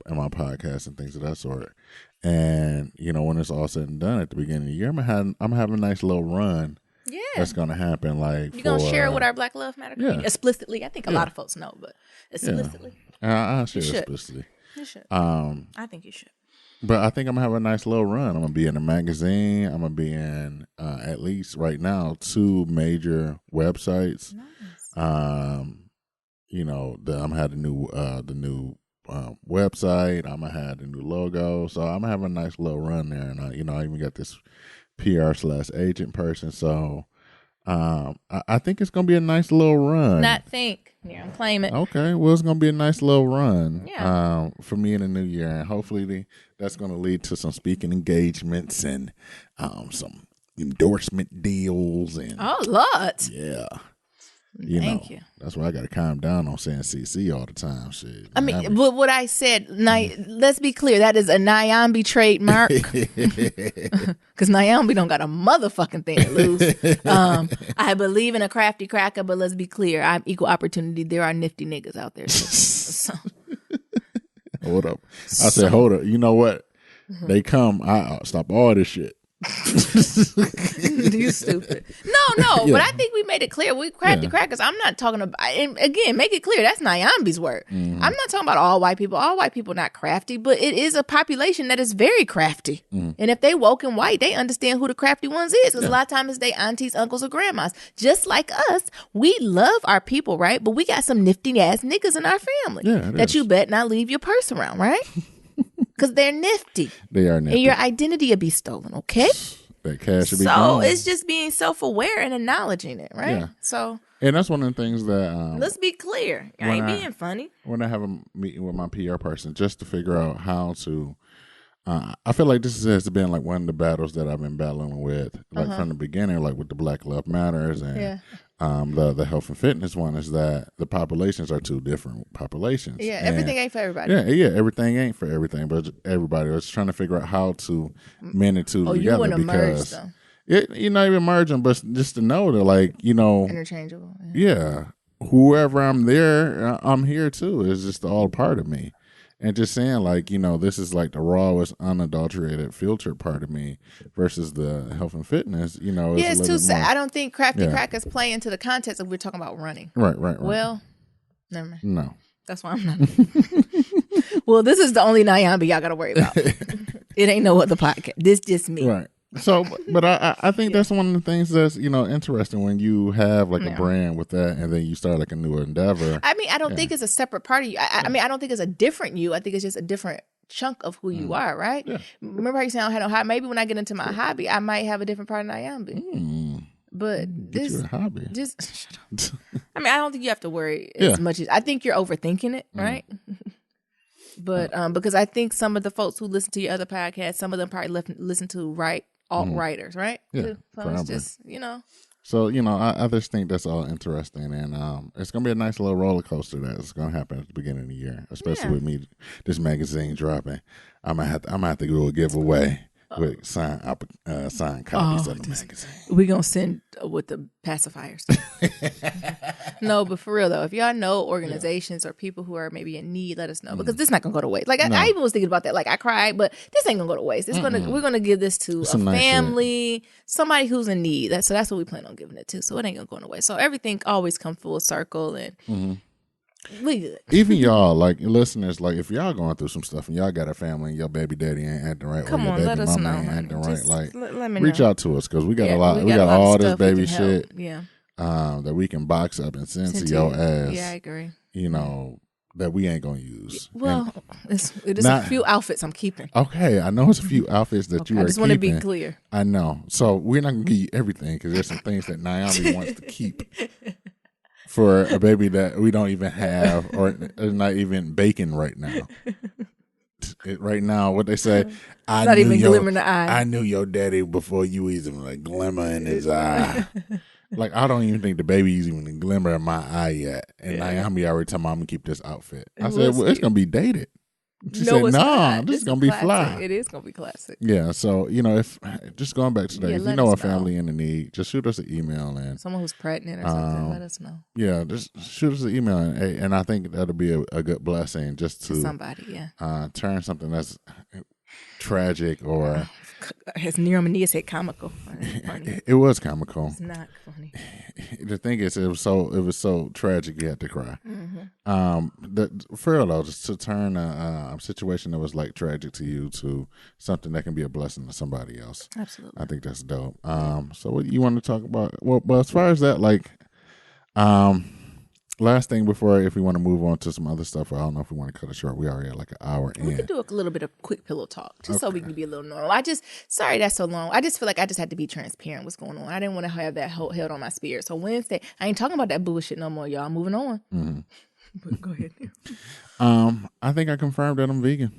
my podcast and things of that sort. And, you know, when it's all said and done at the beginning of the year, I'm having a nice little run. Yeah, that's gonna happen. Like you're gonna share it with our Black Love Matter community explicitly. I think a lot of folks know, but explicitly. Yeah. I'll share explicitly. You should. I think you should. But I think I'm gonna have a nice little run. I'm gonna be in a magazine. I'm gonna be in at least right now 2 major websites. Nice. You know, I'm gonna have the new website. I'm gonna have the new logo. So I'm gonna have a nice little run there, and I even got this PR/agent person. So I think it's going to be a nice little run. Not think. Yeah, I'm claiming. Okay. Well, it's going to be a nice little run for me in the new year. And hopefully that's going to lead to some speaking engagements and some endorsement deals. And oh, Lord. Yeah. Thank you. That's why I got to calm down on saying CC all the time. Shit. I mean, but what I said, let's be clear, that is a Nyambi trademark. Because Nyambi don't got a motherfucking thing to lose. I believe in a crafty cracker, but let's be clear, I'm equal opportunity. There are nifty niggas out there. So. Hold up. I said, hold up. You know what? Mm-hmm. They come. I'll stop all this shit. You stupid. No, but I think we made it clear. We crafty crackers. I'm not talking about, and again, make it clear that's Nyambi's word. Mm-hmm. I'm not talking about all white people. All white people not crafty, but it is a population that is very crafty. Mm-hmm. And if they woke and white, they understand who the crafty ones is. Because a lot of times it's they aunties, uncles, or grandmas. Just like us, we love our people, right? But we got some nifty ass niggas in our family that you bet not leave your purse around, right? Because they're nifty. They are nifty. And your identity will be stolen, okay? That cash will be gone. So it's just being self-aware and acknowledging it, right? Yeah. So, and that's one of the things that... let's be clear. I ain't being funny. When I have a meeting with my PR person, just to figure out how to... I feel like this has been like one of the battles that I've been battling with, like from the beginning, like with the Black Love Matters and the health and fitness one, is that the populations are 2 different populations. Yeah, everything ain't for everybody. Yeah, everything ain't for everything, but everybody was trying to figure out how to mend the 2 together. You want to merge them. You're not even merging, but just to know that, like, interchangeable. Yeah, whoever I'm there, I'm here too. It's just all part of me. And just saying, like, this is like the rawest, unadulterated, filtered part of me versus the health and fitness, it's too sad. I don't think crafty crackers play into the context of we're talking about running. Right. Well, Never mind. No. That's why I'm not. Well, this is the only Nyambi y'all got to worry about. It ain't no other podcast. This just me. Right. So, but I think that's one of the things that's, interesting when you have like a brand with that and then you start like a new endeavor. I mean, I don't think it's a separate part of you. I mean, I don't think it's a different you. I think it's just a different chunk of who you are, right? Yeah. Remember how you said I don't have no hobby? Maybe when I get into my hobby, I might have a different part of Nyambi. But this you a hobby. Just shut up. I mean, I don't think you have to worry as much as I think you're overthinking it, right? But because I think some of the folks who listen to your other podcasts, some of them probably listen to alt-writers, right? Yeah, so it's just, So, I just think that's all interesting. And it's going to be a nice little roller coaster that's going to happen at the beginning of the year, especially with me, this magazine dropping. I'm going to have to do a giveaway with signed copies of the magazine. We're going to send with the pacifiers. No, but for real, though, if y'all know organizations or people who are maybe in need, let us know. Because this is not going to go to waste. Like, I even was thinking about that. Like, I cried, but this ain't going to go to waste. We're going to give this to a family, somebody who's in need. So that's what we plan on giving it to. So it ain't going to go to waste. So everything always come full circle and... We good. Even y'all, like listeners, like if y'all going through some stuff and y'all got a family and your baby daddy ain't acting right, come or your on, baby mama ain't acting right, like let me reach know. out to us because we got a lot. We got all this baby shit, yeah, that we can box up and send to your ass. Yeah, I agree. That we ain't gonna use. Well, it is a few outfits I'm keeping. Okay, I know it's a few outfits that you are keeping. I just want to be clear. I know. So we're not gonna give you everything because there's some things that Naomi wants to keep. For a baby that we don't even have or is not even baking right now. Right now, what they say, not even glimmer in the eye. I knew your daddy before you even like glimmer in his eye. Like, I don't even think the baby's even a glimmer in my eye yet. And Naomi already told me I'm going to keep this outfit. I said, well, it's going to be dated. She said, no, this is going to be fly. It is going to be classic. Yeah, so, if just going back to that, if you know a family in the need, just shoot us an email. And someone who's pregnant or something, let us know. Yeah, just shoot us an email. And I think that'll be a good blessing just to somebody, turn something that's tragic or... As Nehemiah said, comical. It was comical. It's not funny. The thing is, it was so tragic you had to cry. For real though, just to turn a situation that was like tragic to you to something that can be a blessing to somebody else. Absolutely, I think that's dope. So what you want to talk about? Well, but as far as that, like, last thing before, if we want to move on to some other stuff, I don't know if we want to cut it short. We already at like an hour in. We could do a little bit of quick pillow talk, just so we can be a little normal. Sorry that's so long. I just feel like I just had to be transparent what's going on. I didn't want to have that held on my spirit. So Wednesday, I ain't talking about that bullshit no more, y'all. I'm moving on. But go ahead. I think I confirmed that I'm vegan.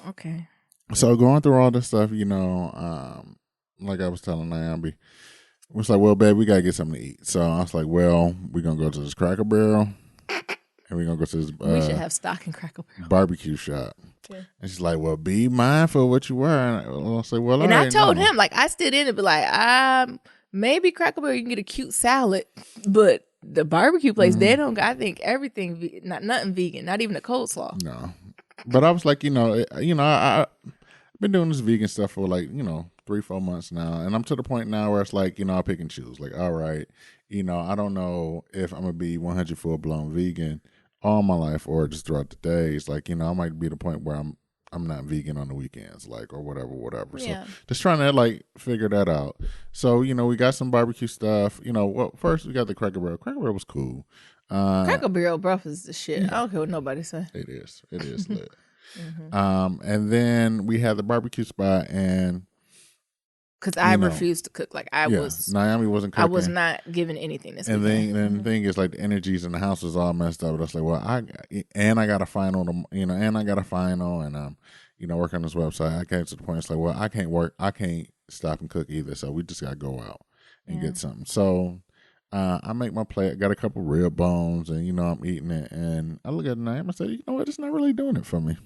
Okay. So going through all this stuff, like I was telling Naomi, it was like, well, babe, we got to get something to eat. So I was like, well, we're going to go to this Cracker Barrel. And we're going to go to this... we should have stock in Cracker Barrel. Barbecue shop. Yeah. And she's like, well, be mindful of what you wear. And I say, well, and I told him, like, I stood in it, but like, maybe Cracker Barrel, you can get a cute salad. But the barbecue place, they don't... I think everything... nothing vegan. Not even a coleslaw. No. But I was like, I've been doing this vegan stuff for like, 3-4 months now, and I'm to the point now where it's like, I pick and choose. Like, all right, I don't know if I'm gonna be 100 full-blown vegan all my life or just throughout the days. Like, I might be at the point where I'm not vegan on the weekends, like, or whatever. Yeah. So just trying to like figure that out. So we got some barbecue stuff. Well, first we got the Cracker Barrel. Cracker Barrel was cool. Cracker Barrel breakfast is the shit. I don't care what nobody say. It is lit. And then we had the barbecue spot and. Because I refused to cook. Like Naomi wasn't cooking. I was not given anything this weekend. And the thing is, like, the energies in the house was all messed up. But I was like, well, I got a final, and I'm, working on this website. I came to the point, it's like, well, I can't stop and cook either. So we just got to go out and get something. So I make my plate. I got a couple rib bones, and, I'm eating it. And I look at Naomi, I said, you know what? It's not really doing it for me.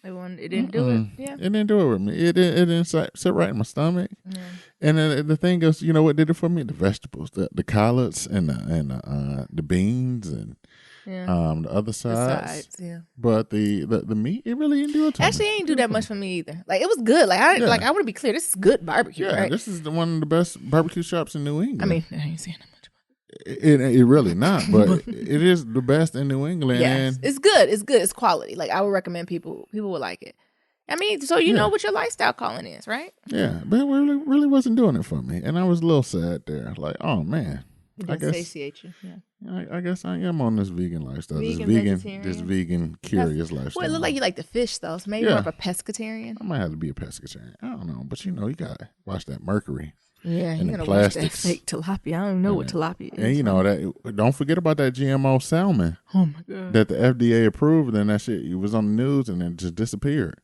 It didn't do it. Yeah, it didn't do it with me. It didn't sit right in my stomach. Yeah. And then the thing is, what did it for me? The vegetables, the collards, and the beans, and the other sides. Yeah. But the meat, it really didn't do it. Actually, it didn't do that much for me either. Like, it was good. Like I want to be clear. This is good barbecue. Yeah, right? This is one of the best barbecue shops in New England. I mean, I ain't saying that much. It really not, but it is the best in New England. Yes, And it's good. It's good. It's quality. Like, I would recommend people would like it. I mean, so you know what your lifestyle calling is, right? Yeah, but it really wasn't doing it for me, and I was a little sad there. Like, oh man, I guess satiate you. Yeah. I guess I am on this vegan lifestyle. Vegetarian. This vegan curious lifestyle. Well, it looked like you like the fish though, so maybe more of a pescatarian. I might have to be a pescatarian. I don't know, but you gotta watch that mercury. Yeah, and you're the gonna watch plastics. that fake tilapia. I don't know what tilapia is. And you know that. Don't forget about that GMO salmon. Oh my god. That the FDA approved, and that shit it was on the news, and it just disappeared.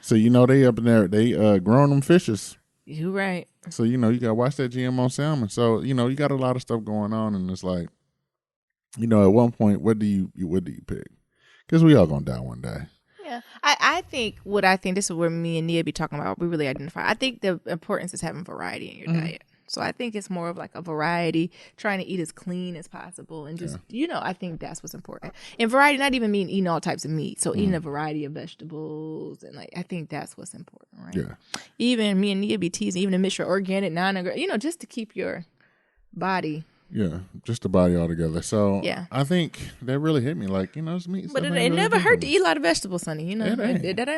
So they up in there, they growing them fishes. You right. So you gotta watch that GMO salmon. So you got a lot of stuff going on, and it's like, at one point, what do you pick? Because we all gonna die one day. Yeah, I think this is where me and Nia be talking about. We really identify. I think the importance is having variety in your diet. So I think it's more of like a variety, trying to eat as clean as possible, and just I think that's what's important. And variety, not even mean eating all types of meat. So eating a variety of vegetables, and I think that's what's important, right? Yeah. Even me and Nia be teasing, even a mixture of organic, non-organic, just to keep your body. Yeah, just the body altogether. So yeah. I think that really hit me. Like, it's meat. But it never hurt to eat a lot of vegetables, Sonny. That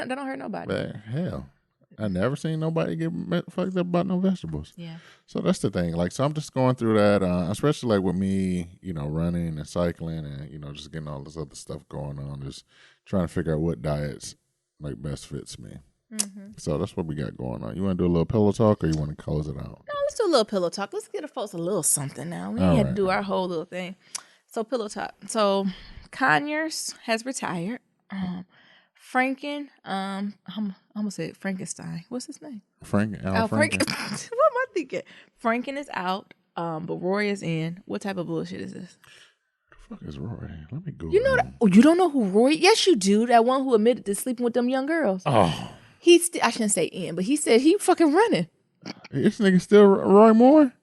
don't hurt nobody. But hell, I never seen nobody get fucked up about no vegetables. Yeah. So that's the thing. Like, so I'm just going through that, especially like with me, running and cycling and, just getting all this other stuff going on. Just trying to figure out what diets like best fits me. Mm-hmm. So that's what we got going on. You want to do a little pillow talk or you want to close it out? No, let's do a little pillow talk. Let's get the folks a little something now. We ain't had to do our whole little thing. So pillow talk. So Conyers has retired. Franken, I'm gonna say it, Frankenstein. What's his name? Al Franken. What am I thinking? Franken is out, but Roy is in. What type of bullshit is this? What the fuck is Roy? Let me go. You know that? Oh, you don't know who Roy? Yes, you do. That one who admitted to sleeping with them young girls. Oh, I shouldn't say in, but he said he fucking running. This nigga still Roy Moore?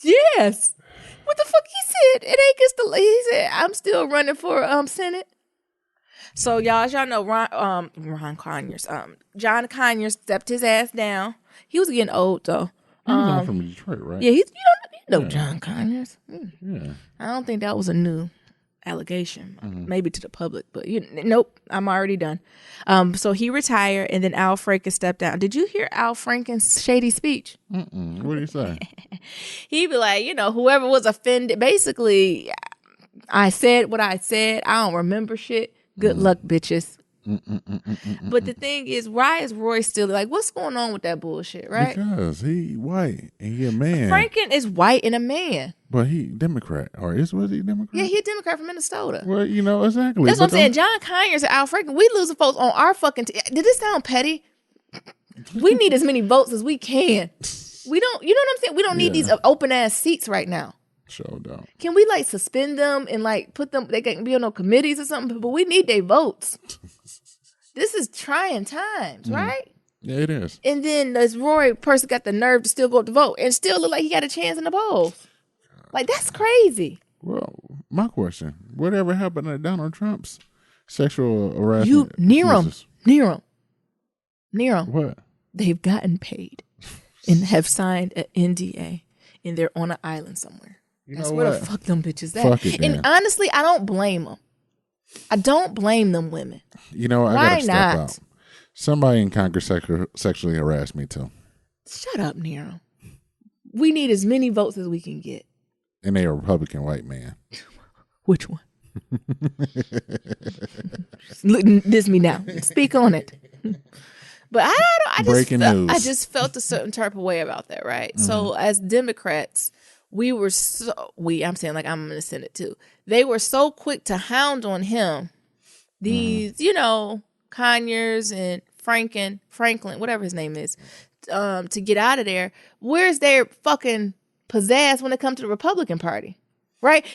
Yes. What the fuck he said? It ain't against the. He said I'm still running for Senate. So y'all, as y'all know, Ron Conyers, John Conyers stepped his ass down. He was getting old though. He was from Detroit, right? Yeah, you know John Conyers. Yeah. I don't think that was a new allegation, maybe to the public, but nope, I'm already done. So he retired, and then Al Franken stepped down. Did you hear Al Franken's shady speech? What did he say? He'd be like, whoever was offended, basically, I said what I said. I don't remember shit. Good luck, bitches. But the thing is, why is Roy still like, what's going on with that bullshit, right? Because he white and he a man. Franken is white and a man. But he Democrat. Was he Democrat? Yeah, he a Democrat from Minnesota. Well, exactly. That's what I'm saying. John Conyers and Al Franken, we losing folks on our fucking Did this sound petty? We need as many votes as we can. We don't, you know what I'm saying? We don't need these open ass seats right now. Sure don't. Can we suspend them and put them, they can be on no committees or something, but we need their votes. This is trying times, right? Yeah, it is. And then this Roy person got the nerve to still go up to vote and still look like he got a chance in the polls. That's crazy. Well, my question, whatever happened to Donald Trump's sexual harassment? Near him. What? They've gotten paid and have signed an NDA and they're on an island somewhere. That's where the fuck them bitches at. Fuck it, and honestly, I don't blame them. I don't blame them women. I gotta step out. Somebody in Congress sexually harassed me too. Shut up, Nero. We need as many votes as we can get. And they a Republican white man. Which one? Diss me now. Speak on it. But I just felt a certain type of way about that, right? Mm-hmm. So as Democrats, I'm saying I'm in the Senate too. They were so quick to hound on him. These, Conyers and Franklin, whatever his name is, to get out of there. Where's their fucking pizzazz when it comes to the Republican Party? Right?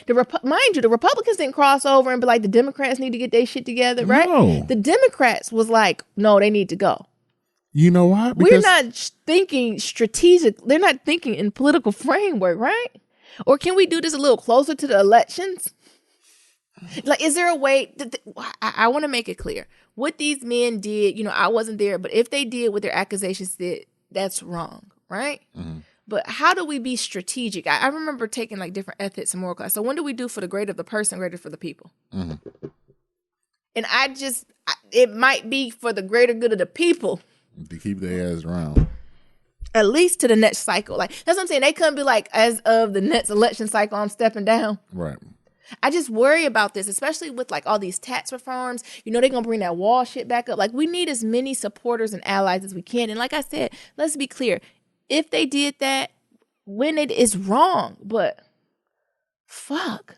Mind you, the Republicans didn't cross over and be like, the Democrats need to get their shit together, right? No. The Democrats was like, no, they need to go. You know why? We're not thinking strategic. They're not thinking in political framework, right? Or can we do this a little closer to the elections? Is there a way? I want to make it clear. What these men did, I wasn't there, but if they did what their accusations did, that's wrong, right? Mm-hmm. But how do we be strategic? I remember taking like different ethics and moral class. So when do we do for the greater of the person, greater for the people? Mm-hmm. And it might be for the greater good of the people. To keep their ass around. At least to the next cycle. Like, that's what I'm saying. They couldn't be like, as of the next election cycle, I'm stepping down. Right. I just worry about this, especially with like all these tax reforms. You know, they're going to bring that wall shit back up. Like, we need as many supporters and allies as we can. And like I said, let's be clear. If they did that, when it is wrong, but fuck.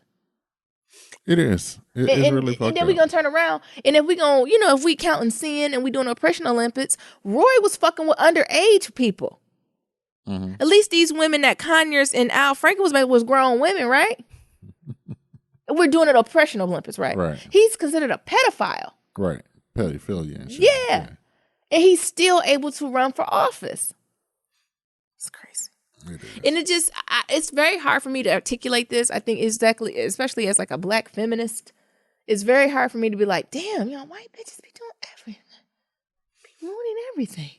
It is. It's really fucked up. And then we're going to turn around. And if we going to, if we counting sin and we doing oppression Olympics, Roy was fucking with underage people. Mm-hmm. At least these women that Conyers and Al Franken was grown women, right? We're doing an oppression Olympics, right? Right. He's considered a pedophile. Right. Pedophilia and shit. Yeah. And he's still able to run for office. It's crazy. And it's very hard for me to articulate this. I think exactly, especially as like a black feminist, it's very hard for me to be like, damn, white bitches be doing everything. Be ruining everything.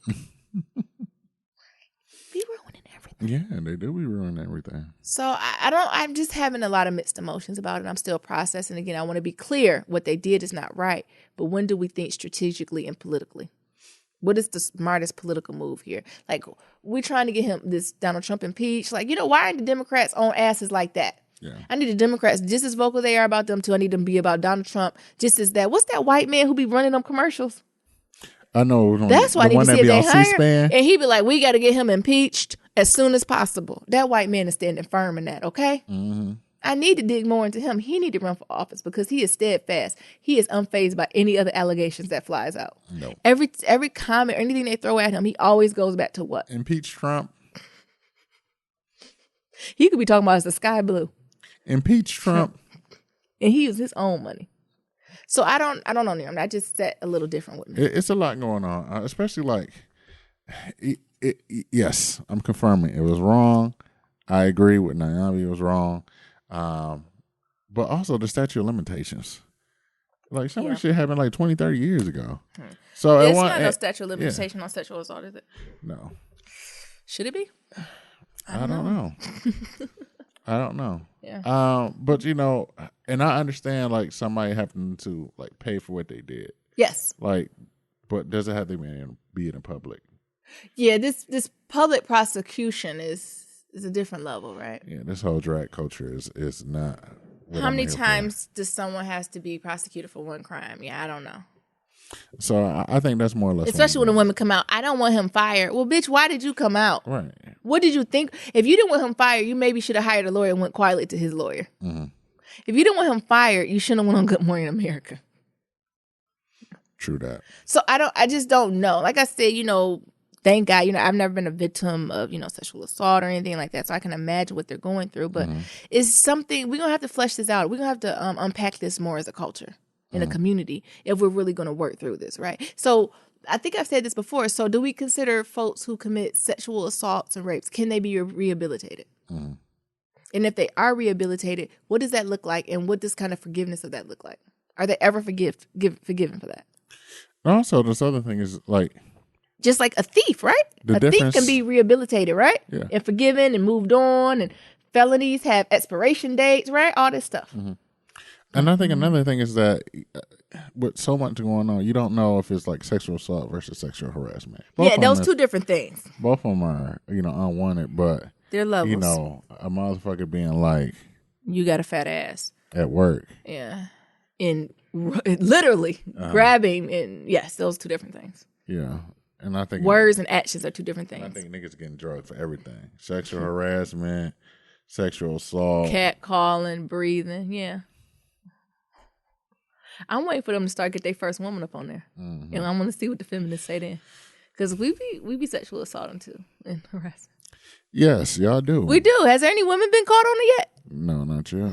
Be ruining everything. Yeah, they do be ruining everything. So I'm just having a lot of mixed emotions about it. I'm still processing. Again, I want to be clear. What they did is not right. But when do we think strategically and politically? What is the smartest political move here? Like, we're trying to get this Donald Trump impeached. Like, why are the Democrats on asses like that? Yeah. I need the Democrats just as vocal they are about them too. I need them to be about Donald Trump just as that. What's that white man who be running them commercials? I know. That's why I need to see if they hire. And he be like, we got to get him impeached as soon as possible. That white man is standing firm in that, okay? Mm-hmm. I need to dig more into him. He need to run for office because he is steadfast. He is unfazed by any other allegations that flies out. No. Every comment or anything they throw at him, he always goes back to what? Impeach Trump. He could be talking about the sky blue. Impeach Trump. And he used his own money. So I don't know him. I just set a little different with me. It's a lot going on, especially like, yes, I'm confirming it was wrong. I agree with Naomi. It was wrong. But also the statute of limitations. Like some of this shit happened like 20, 30 years ago. So it's not no statute of limitation on sexual assault, is it? No. Should it be? I don't know. I don't know. Yeah. But and I understand like somebody having to like pay for what they did. Yes. Like, but does it have to be in public? Yeah, this public prosecution is a different level, right? Yeah, this whole drag culture is not. How many times does someone has to be prosecuted for one crime? Yeah, I don't know. So I think that's more or less. Especially when the women come out, I don't want him fired. Well, bitch, why did you come out? Right. What did you think? If you didn't want him fired, you maybe should have hired a lawyer and went quietly to his lawyer. Mm-hmm. If you didn't want him fired, you shouldn't have went on Good Morning America. True that. So I just don't know. Like I said, thank God, I've never been a victim of, sexual assault or anything like that. So I can imagine what they're going through. But it's something, we're going to have to flesh this out. We're going to have to unpack this more as a culture in a community if we're really going to work through this, right? So I think I've said this before. So do we consider folks who commit sexual assaults and rapes, can they be rehabilitated? Mm. And if they are rehabilitated, what does that look like? And what does kind of forgiveness of that look like? Are they ever forgiven for that? Also, this other thing is like, just like a thief, right? Thief can be rehabilitated, right? Yeah. And forgiven and moved on, and felonies have expiration dates, right? All this stuff. Mm-hmm. And I think another thing is that with so much going on, you don't know if it's like sexual assault versus sexual harassment. Those two different things. Both of them are, unwanted, but they're levels. A motherfucker being like, you got a fat ass at work. Yeah. And literally grabbing, and yes, those two different things. Yeah. And I think words and actions are two different things. I think niggas getting drugged for everything. Sexual harassment, sexual assault. Catcalling, breathing, yeah. I'm waiting for them to get their first woman up on there. Mm-hmm. And I want to see what the feminists say then. Because we be sexual assaulting too and harassing. Yes, y'all do. We do. Has there any women been caught on it yet? No, not yet.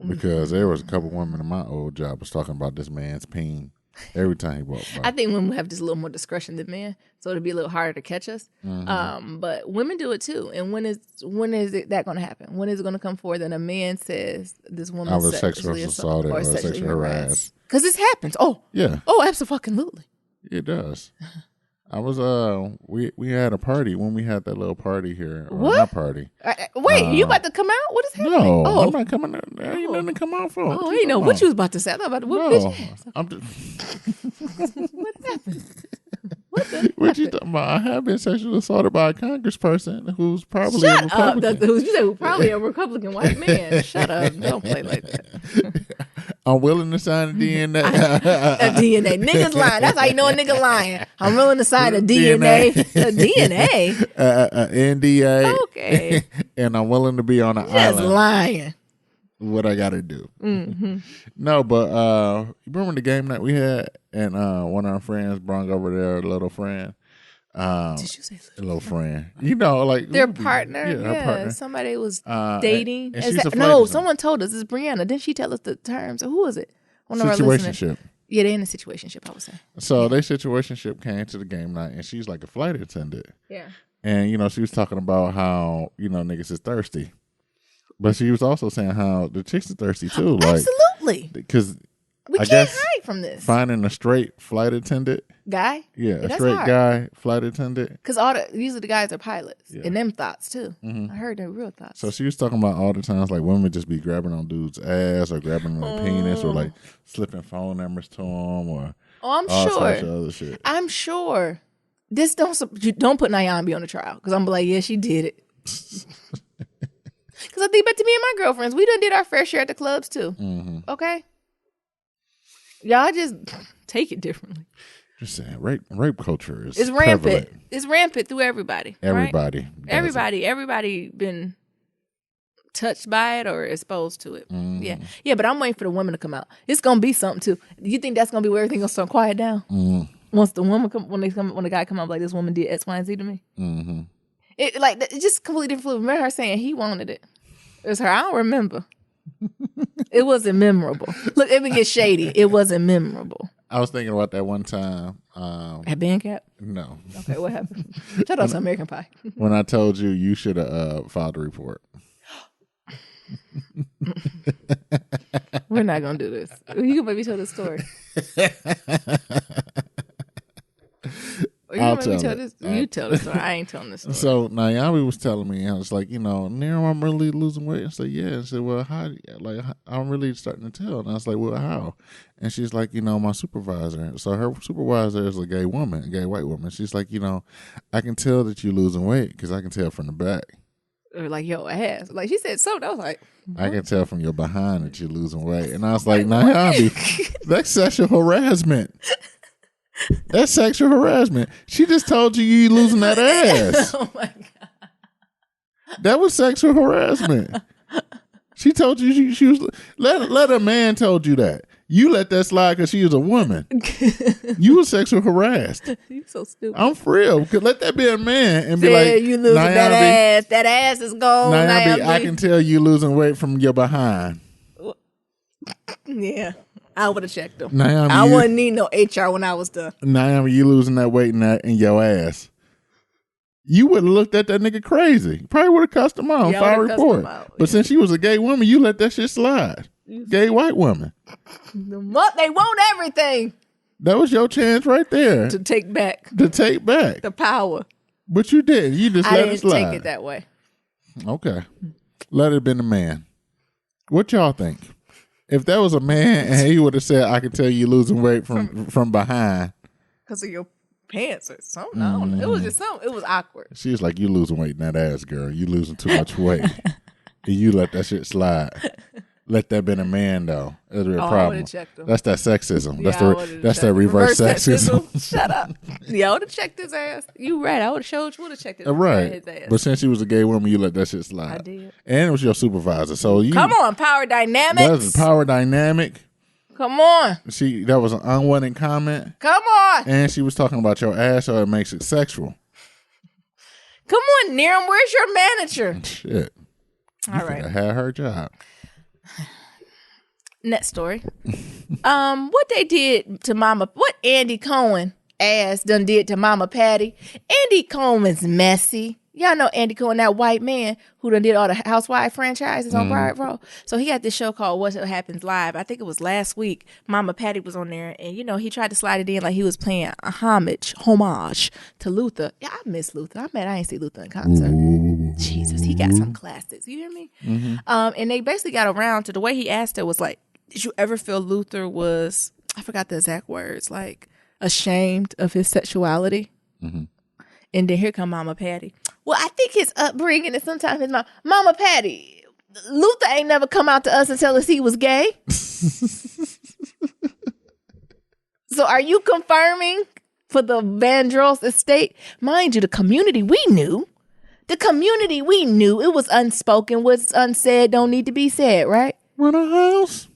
Because there was a couple women in my old job was talking about this man's peen every time he walked by. I think women have just a little more discretion than men, so it'll be a little harder to catch us. Mm-hmm. But women do it too. And when is that going to happen? When is it going to come forward that a man says this woman was sexually assaulted or sexually harassed? Because this happens. Oh, yeah. Oh, absolutely. It does. I was we had a party when we had that little party here. What? Not party. Wait, you about to come out? What is happening? No, Oh. I'm not coming out. There ain't nothing to come out for. Oh, you know what you was about to say. I thought about to whoop bitch ass. I'm just What happened? What you talking about? I have been sexually assaulted by a congressperson who's probably a Shut Republican. up. You said probably a Republican white man. Shut up. Don't play like that. I'm willing to sign a DNA. A DNA. Niggas lying. That's how you know a nigga lying. I'm willing to sign a DNA. A DNA? NDA. Okay. And I'm willing to be on an island. Just lying. What I got to do. Mm-hmm. No, but you remember the game night we had? And one of our friends brought over their little friend. Did you say little friend? You know, like their partner? Yeah, her partner. Somebody was dating. And she's no, someone told us. It's Brianna. Didn't she tell us the terms? Who was it? One of our listeners. Situationship. Yeah, they're in a situationship, I would say. So their situationship came to the game night, and she's like a flight attendant. Yeah. And, she was talking about how, niggas is thirsty. But she was also saying how the chicks are thirsty, too. Like, absolutely. Because we can't hide from this. Finding a straight flight attendant. Guy? Yeah, a straight hard. Guy flight attendant. Because usually the guys are pilots. Yeah. And them thoughts, too. Mm-hmm. I heard their real thoughts. So she was talking about all the times, like, women just be grabbing on dudes' ass or grabbing on their penis or, like, slipping phone numbers to them or I'm all sure. sorts of other shit. I'm sure. This don't put Nyambi on the trial. Because I'm like, yeah, she did it. Because I think back to me and my girlfriends, we done did our fair share at the clubs too. Mm-hmm. Okay? Y'all just take it differently. Just saying, rape culture is rampant. Prevalent. It's rampant through everybody. Everybody. Right? Everybody been touched by it or exposed to it. Mm-hmm. Yeah, but I'm waiting for the women to come out. It's gonna be something too. You think that's gonna be where everything gonna start quiet down? Mm. Once the woman when the guy come up like this woman did X, Y, and Z to me. Mm-hmm. It's just completely different. Remember her saying he wanted it. It was her. I don't remember. It wasn't memorable. Look, it would get shady. It wasn't memorable. I was thinking about that one time. At Bandcamp? No. Okay, what happened? Shout out to American Pie. When I told you should have filed a report. We're not going to do this. You can maybe tell the story. I'll tell it. You tell the story. I ain't telling this story. So Naomi was telling me, I was like, Nero, I'm really losing weight. I said, yeah. I said, well, how? Like, I'm really starting to tell. And I was like, well, how? And she's like, my supervisor. So her supervisor is a gay woman, a gay white woman. She's like, I can tell that you're losing weight because I can tell from the back. Or like your ass. Like she said something. I was like, what? I can tell from your behind that you're losing weight. And I was like, Naomi, that's sexual harassment. That's sexual harassment. She just told you losing that ass. Oh my God. That was sexual harassment. She told you she was let a man told you that. You let that slide because she was a woman. You were sexual harassed. You so stupid. I'm for real. Let that be a man and be like, you losing that ass. That ass is gone. Naomi, I can tell you losing weight from your behind. Yeah. I would have checked them. Naomi, I wouldn't need no HR when I was done. Naomi, you losing that weight in your ass. You would have looked at that nigga crazy. Probably would have cussed him out, file report. But since she was a gay woman, you let that shit slide. Gay white woman. What? They want everything. That was your chance right there. To take back. The power. But you didn't. You just let it slide. I didn't take it that way. Okay. Let it have been a man. What y'all think? If that was a man and he would have said, I can tell you losing weight from behind. Because of your pants or something. I don't know. It was just something. It was awkward. She was like, you losing weight in that ass, girl. You losing too much weight. And you let that shit slide. Let that been a man, though. That's a real problem. That's that sexism. Yeah, that's that reverse sexism. Shut up. Yeah, I would have checked his ass. You right. I would have checked his ass. But since she was a gay woman, you let that shit slide. I did. And it was your supervisor. So you come on, power dynamics. That was a power dynamic. Come on. That was an unwanted comment. Come on. And she was talking about your ass, so it makes it sexual. Come on, Niram. Where's your manager? Shit. All right. I had her job. Next story. What they did to what Andy Cohen ass done did to Mama Patty. Andy Cohen's messy. Y'all know Andy Cohen, that white man who done did all the Housewife franchises on Pride Row. So he had this show called What Happens Live. I think it was last week. Mama Patty was on there, and he tried to slide it in like he was playing a homage to Luther. Yeah, I miss Luther. I ain't see Luther in concert. Ooh. Jesus, he got some classics. You hear me? Mm-hmm. And they basically got around to the way he asked her was like, did you ever feel Luther was, I forgot the exact words, like ashamed of his sexuality? Mm-hmm. And then here come Mama Patty. Well, I think his upbringing and sometimes his Mama Patty, Luther ain't never come out to us and tell us he was gay. So are you confirming for the Vandross estate? Mind you, the community we knew, it was unspoken, what's unsaid don't need to be said, right? Run a house.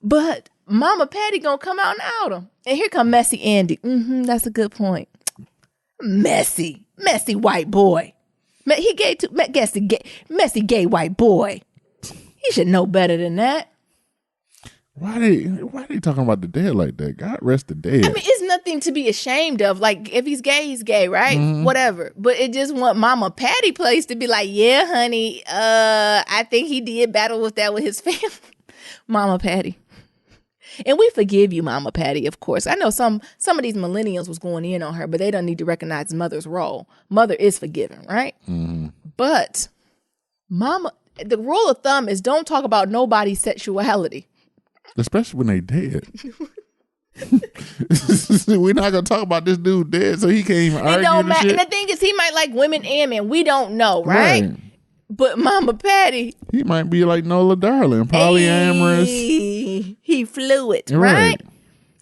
But Mama Patty gonna come out and out him. And here come Messy Andy. That's a good point. Messy white boy. He gay too. Messy gay white boy. He should know better than that. Why they talking about the dead like that? God rest the dead. I mean, it's nothing to be ashamed of. Like, if he's gay, right? Mm-hmm. Whatever. But it just want Mama Patty place to be like, yeah, honey, I think he did battle with that with his family. Mama Patty. And we forgive you, Mama Patty, of course. I know some of these millennials was going in on her, but they don't need to recognize mother's role. Mother is forgiven, right? Mm-hmm. But Mama, the rule of thumb is don't talk about nobody's sexuality. Especially when they dead. We're not going to talk about this dude dead, so he can't even argue. It don't matter. And the thing is, he might like women and men. We don't know, right? But Mama Patty, he might be like Nola Darling, polyamorous. He fluid, right?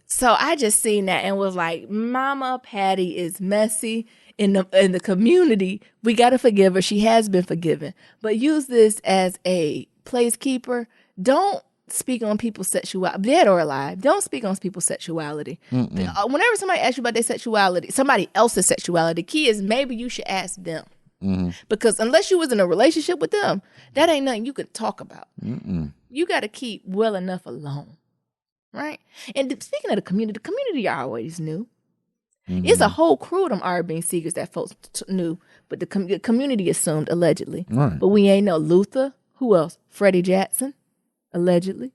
So I just seen that and was like, Mama Patty is messy in the community. We got to forgive her. She has been forgiven. But use this as a placekeeper. Don't speak on people's sexuality, dead or alive. Don't speak on people's sexuality. Whenever somebody asks you about their sexuality, somebody else's sexuality, the key is maybe you should ask them. Mm-hmm. Because unless you was in a relationship with them, that ain't nothing you could talk about. You got to keep well enough alone, right? And speaking of the community always knew. Mm-hmm. It's a whole crew of them R&B singers that folks knew, but the community assumed allegedly. Right. But we ain't know Luther. Who else? Freddie Jackson, allegedly.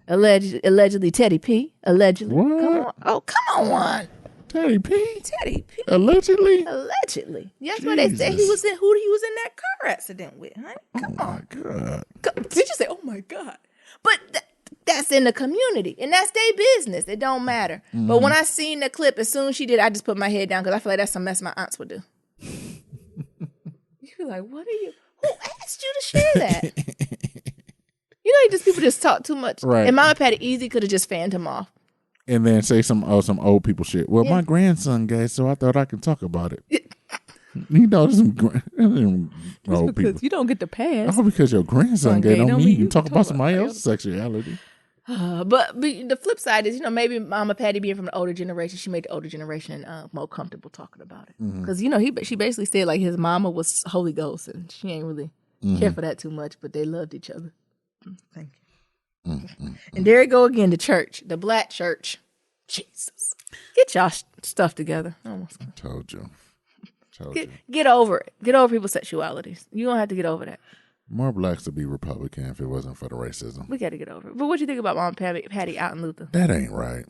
Allegedly Teddy P. Allegedly. What? Come on. Oh, come on. Teddy P? Teddy P. Allegedly? That's why they said he was in that car accident with, honey. Come on. Oh, my God. Did you say, oh, my God? But that's in the community, and that's their business. It don't matter. Mm-hmm. But when I seen the clip, as soon as she did, I just put my head down because I feel like that's some mess my aunts would do. You're like, what are you? Who asked you to share that? People just talk too much. Right. And Mama Patty easy could have just fanned him off. And then say some old people shit. Well, my grandson gay, so I thought I could talk about it. Some old people. You don't get the pass. Oh, because your grandson gay don't mean you can talk about somebody else's sexuality. But the flip side is, maybe Mama Patty being from the older generation, she made the older generation more comfortable talking about it. Because, she basically said like his mama was Holy Ghost and she ain't really care for that too much, but they loved each other. Thank you. And there you go again, the church, the black church. Jesus. Get y'all stuff together. I told you. Get over it. Get over people's sexualities. You don't have to get over that. More blacks would be Republican if it wasn't for the racism. We got to get over it. But what you think about Mama Patty out in Luther? That ain't right.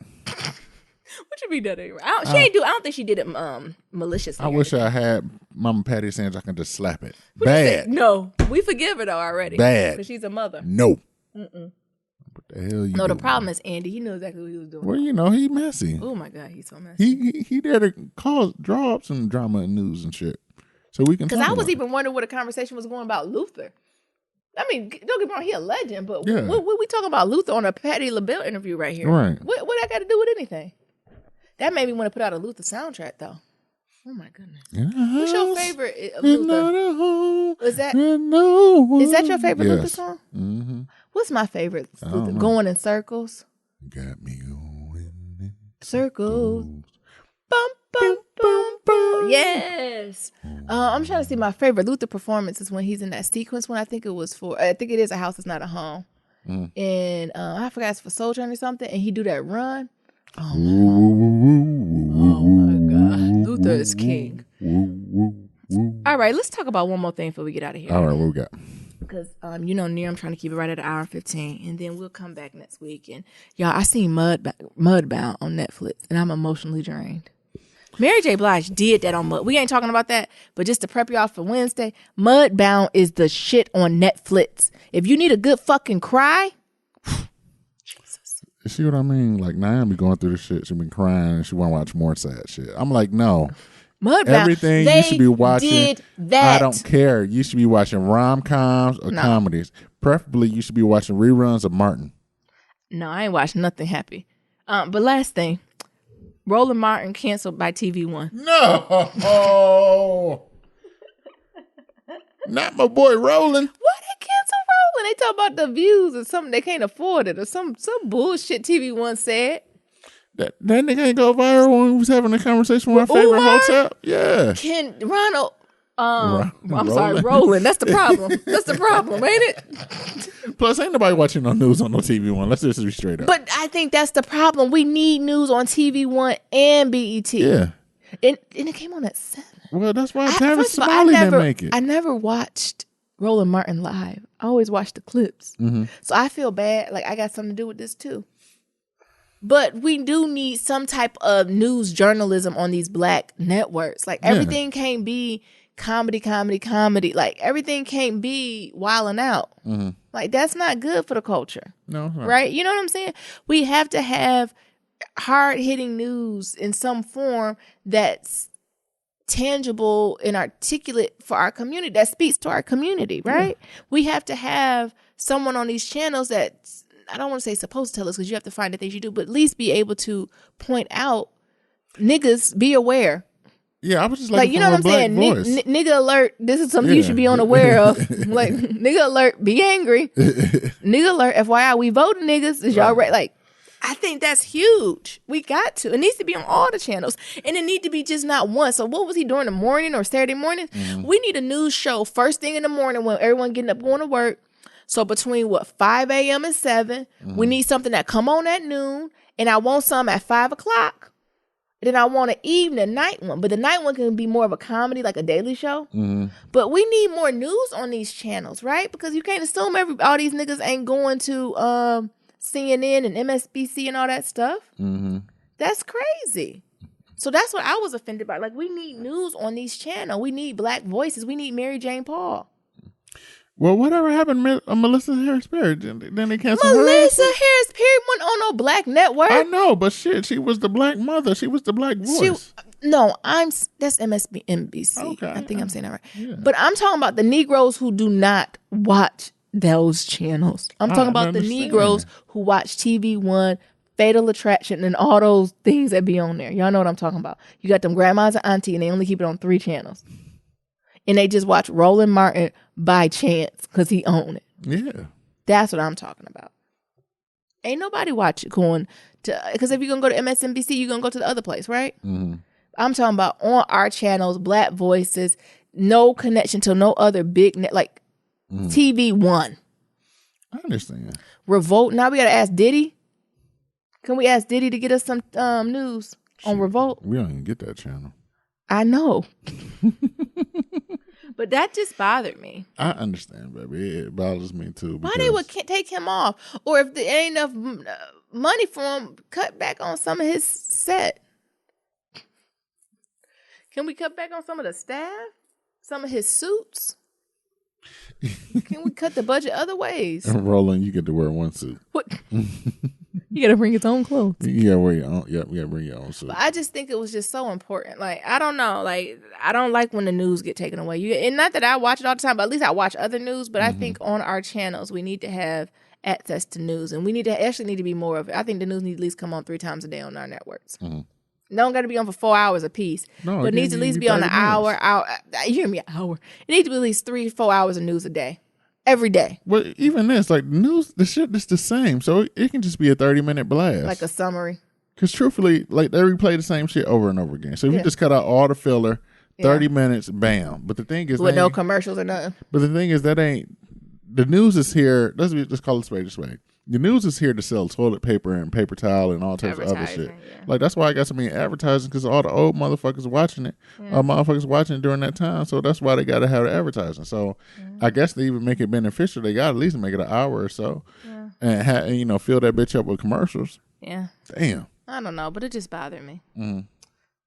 What you mean that ain't right? I don't think she did it maliciously. I wish I had Mama Patty saying I can just slap it. Bad. No, we forgive her though already. Bad. Because she's a mother. No. What the hell you doing? The problem is Andy. He knew exactly what he was doing. Well, he messy. Oh my God, he's so messy. He there to draw up some drama and news and shit. So we can. Because I was even wondering where the conversation was going about Luther. I mean, don't get me wrong, he a legend, but what we talking about Luther on a Patti LaBelle interview right here? Right. What I got to do with anything? That made me want to put out a Luther soundtrack though. Oh my goodness. What's your favorite Luther? Is that your favorite Luther song? Mm-hmm. What's my favorite Luther? Going in Circles. Got me going in circles. Bum, bum, bum, bum. Yes. I'm trying to see my favorite Luther performance is when he's in that sequence when I think it is A House Is Not a Home. And I forgot it's for Soul Train or something. And he do that run. Oh my God. Luther is king. All right, let's talk about one more thing before we get out of here. All right, what we got? Because, Near, I'm trying to keep it right at an hour and 15. And then we'll come back next week. And, y'all, I seen Mudbound on Netflix, and I'm emotionally drained. Mary J. Blige did that on Mud. We ain't talking about that, but just to prep y'all for Wednesday, Mudbound is the shit on Netflix. If you need a good fucking cry, Jesus. You see what I mean? Like, Naomi be going through this shit. She been crying, and she want to watch more sad shit. I'm like, no. Mudbound. Everything you should be watching. Did that. I don't care. You should be watching rom-coms or comedies. Preferably, you should be watching reruns of Martin. No, I ain't watching nothing happy. But last thing, Roland Martin canceled by TV One. No, not my boy Roland. Why they cancel Roland? They talk about the views or something they can't afford it or some bullshit TV One said. That nigga ain't go viral when we was having a conversation with our favorite hotel. Yeah. Roland. That's the problem. That's the problem, ain't it? Plus, ain't nobody watching no news on no TV One. Let's just be straight up. But I think that's the problem. We need news on TV One and BET. Yeah. And it came on at 7. Well, that's why Travis Smiley didn't make it. I never watched Roland Martin live. I always watched the clips. Mm-hmm. So I feel bad. Like, I got something to do with this, too. But we do need some type of news journalism on these black networks. Like, everything can't be comedy. Like, everything can't be wilding out. Mm-hmm. Like, that's not good for the culture. No. Right? You know what I'm saying? We have to have hard-hitting news in some form that's tangible and articulate for our community, that speaks to our community, right? Yeah. We have to have someone on these channels that's, I don't want to say supposed to tell us because you have to find the things you do, but at least be able to point out, niggas, be aware. Yeah, I was just like, you know what I'm saying? Nigga alert, this is something you should be unaware of. Like, nigga alert, be angry. Nigga alert, FYI, we voting niggas. Is y'all right? Like, I think that's huge. We got to. It needs to be on all the channels. And it need to be just not one. So what was he doing in the morning or Saturday morning? Mm-hmm. We need a news show first thing in the morning when everyone getting up going to work. So between 5 a.m. and 7, we need something that come on at noon. And I want some at 5 o'clock. Then I want an evening night one. But the night one can be more of a comedy, like a daily show. Mm-hmm. But we need more news on these channels, right? Because you can't assume all these niggas ain't going to CNN and MSNBC and all that stuff. Mm-hmm. That's crazy. So that's what I was offended by. Like, we need news on these channels. We need black voices. We need Mary Jane Paul. Well, whatever happened to Melissa Harris Perry? Then they canceled her. Melissa Harris Perry went on no black network. I know, but shit, she was the black mother. She was the black voice. That's MSNBC. Okay, I think I'm saying that right. Yeah. But I'm talking about the Negroes who do not watch those channels. I'm talking about the Negroes who watch TV One, Fatal Attraction, and all those things that be on there. Y'all know what I'm talking about. You got them grandmas and auntie, and they only keep it on 3 channels. And they just watch Roland Martin by chance because he own it. Yeah. That's what I'm talking about. Ain't nobody going to, because if you're going to go to MSNBC, you're going to go to the other place, right? Mm-hmm. I'm talking about on our channels, black voices, no connection to no other big net, like TV One. I understand. Revolt. Now we got to ask Diddy. Can we ask Diddy to get us some news on Revolt? We don't even get that channel. I know. But that just bothered me. I understand, baby. It bothers me too. Why they would take him off? Or if there ain't enough money for him, cut back on some of his set. Can we cut back on some of the staff? Some of his suits? Can we cut the budget other ways? And Roland, you get to wear one suit. What? You got to bring his own clothes. You got to wear your own. Yeah, you got to bring your own suit. But I just think it was just so important. Like, I don't know. Like, I don't like when the news get taken away. And not that I watch it all the time, but at least I watch other news. But I think on our channels, we need to have access to news. And we need to be more of it. I think the news needs to at least come on 3 times a day on our networks. Mm-hmm. Don't got to be on for 4 hours a piece. No, but it needs to at least be on an hour. You hear me? An hour. It needs to be at least 3-4 hours of news a day. Every day. Well, even this, like, news, the shit is the same. So it can just be a 30-minute blast. Like a summary. Because truthfully, like, they replay the same shit over and over again. So if you just cut out all the filler, 30 minutes, bam. But the thing is, with no commercials or nothing. But the thing is, that ain't the news is here. Let's call it spade a spade. The news is here to sell toilet paper and paper towel and all types of other shit. Yeah. Like, that's why I got so many advertising, because all the old motherfuckers watching it. Motherfuckers watching it during that time. So that's why they got to have the advertising. So I guess they even make it beneficial. They got to at least make it an hour or so. Yeah. And fill that bitch up with commercials. Yeah. Damn. I don't know, but it just bothered me. Mm-hmm.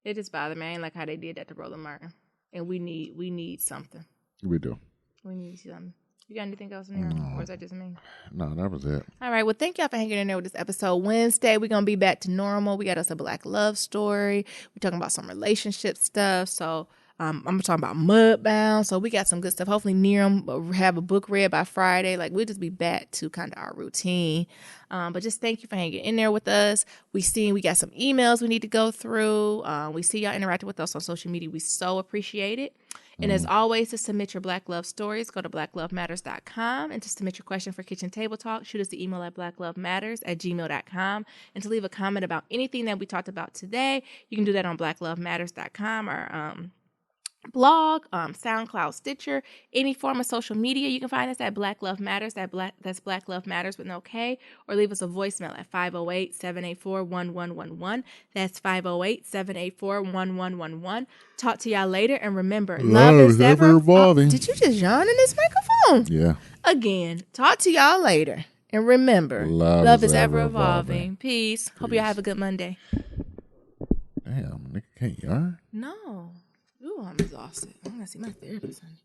It just bothered me. I ain't like how they did that to Roland Martin. And we need something. We do. We need something. You got anything else in there? Or is that just me? No, that was it. All right. Well, thank y'all for hanging in there with this episode. Wednesday, we're going to be back to normal. We got us a Black love story. We're talking about some relationship stuff. So I'm talking about Mudbound. So we got some good stuff. Hopefully Nerum will have a book read by Friday. Like, we'll just be back to kind of our routine. But just thank you for hanging in there with us. We got some emails we need to go through. We see y'all interacting with us on social media. We so appreciate it. And as always, to submit your Black Love stories, go to blacklovematters.com. And to submit your question for Kitchen Table Talk, shoot us the email at blacklovematters@gmail.com. And to leave a comment about anything that we talked about today, you can do that on blacklovematters.com or blog, SoundCloud, Stitcher, any form of social media. You can find us at Black Love Matters. That's Black Love Matters with no K. Or leave us a voicemail at 508-784-1111. That's 508-784-1111. Talk to y'all later. And remember, love is ever evolving. Did you just yawn in this microphone? Yeah. Again, talk to y'all later. And remember, love is ever evolving. Peace. Hope y'all have a good Monday. Damn, nigga can't yarn? No. Ooh, I'm exhausted. I'm going to see my therapist, honey.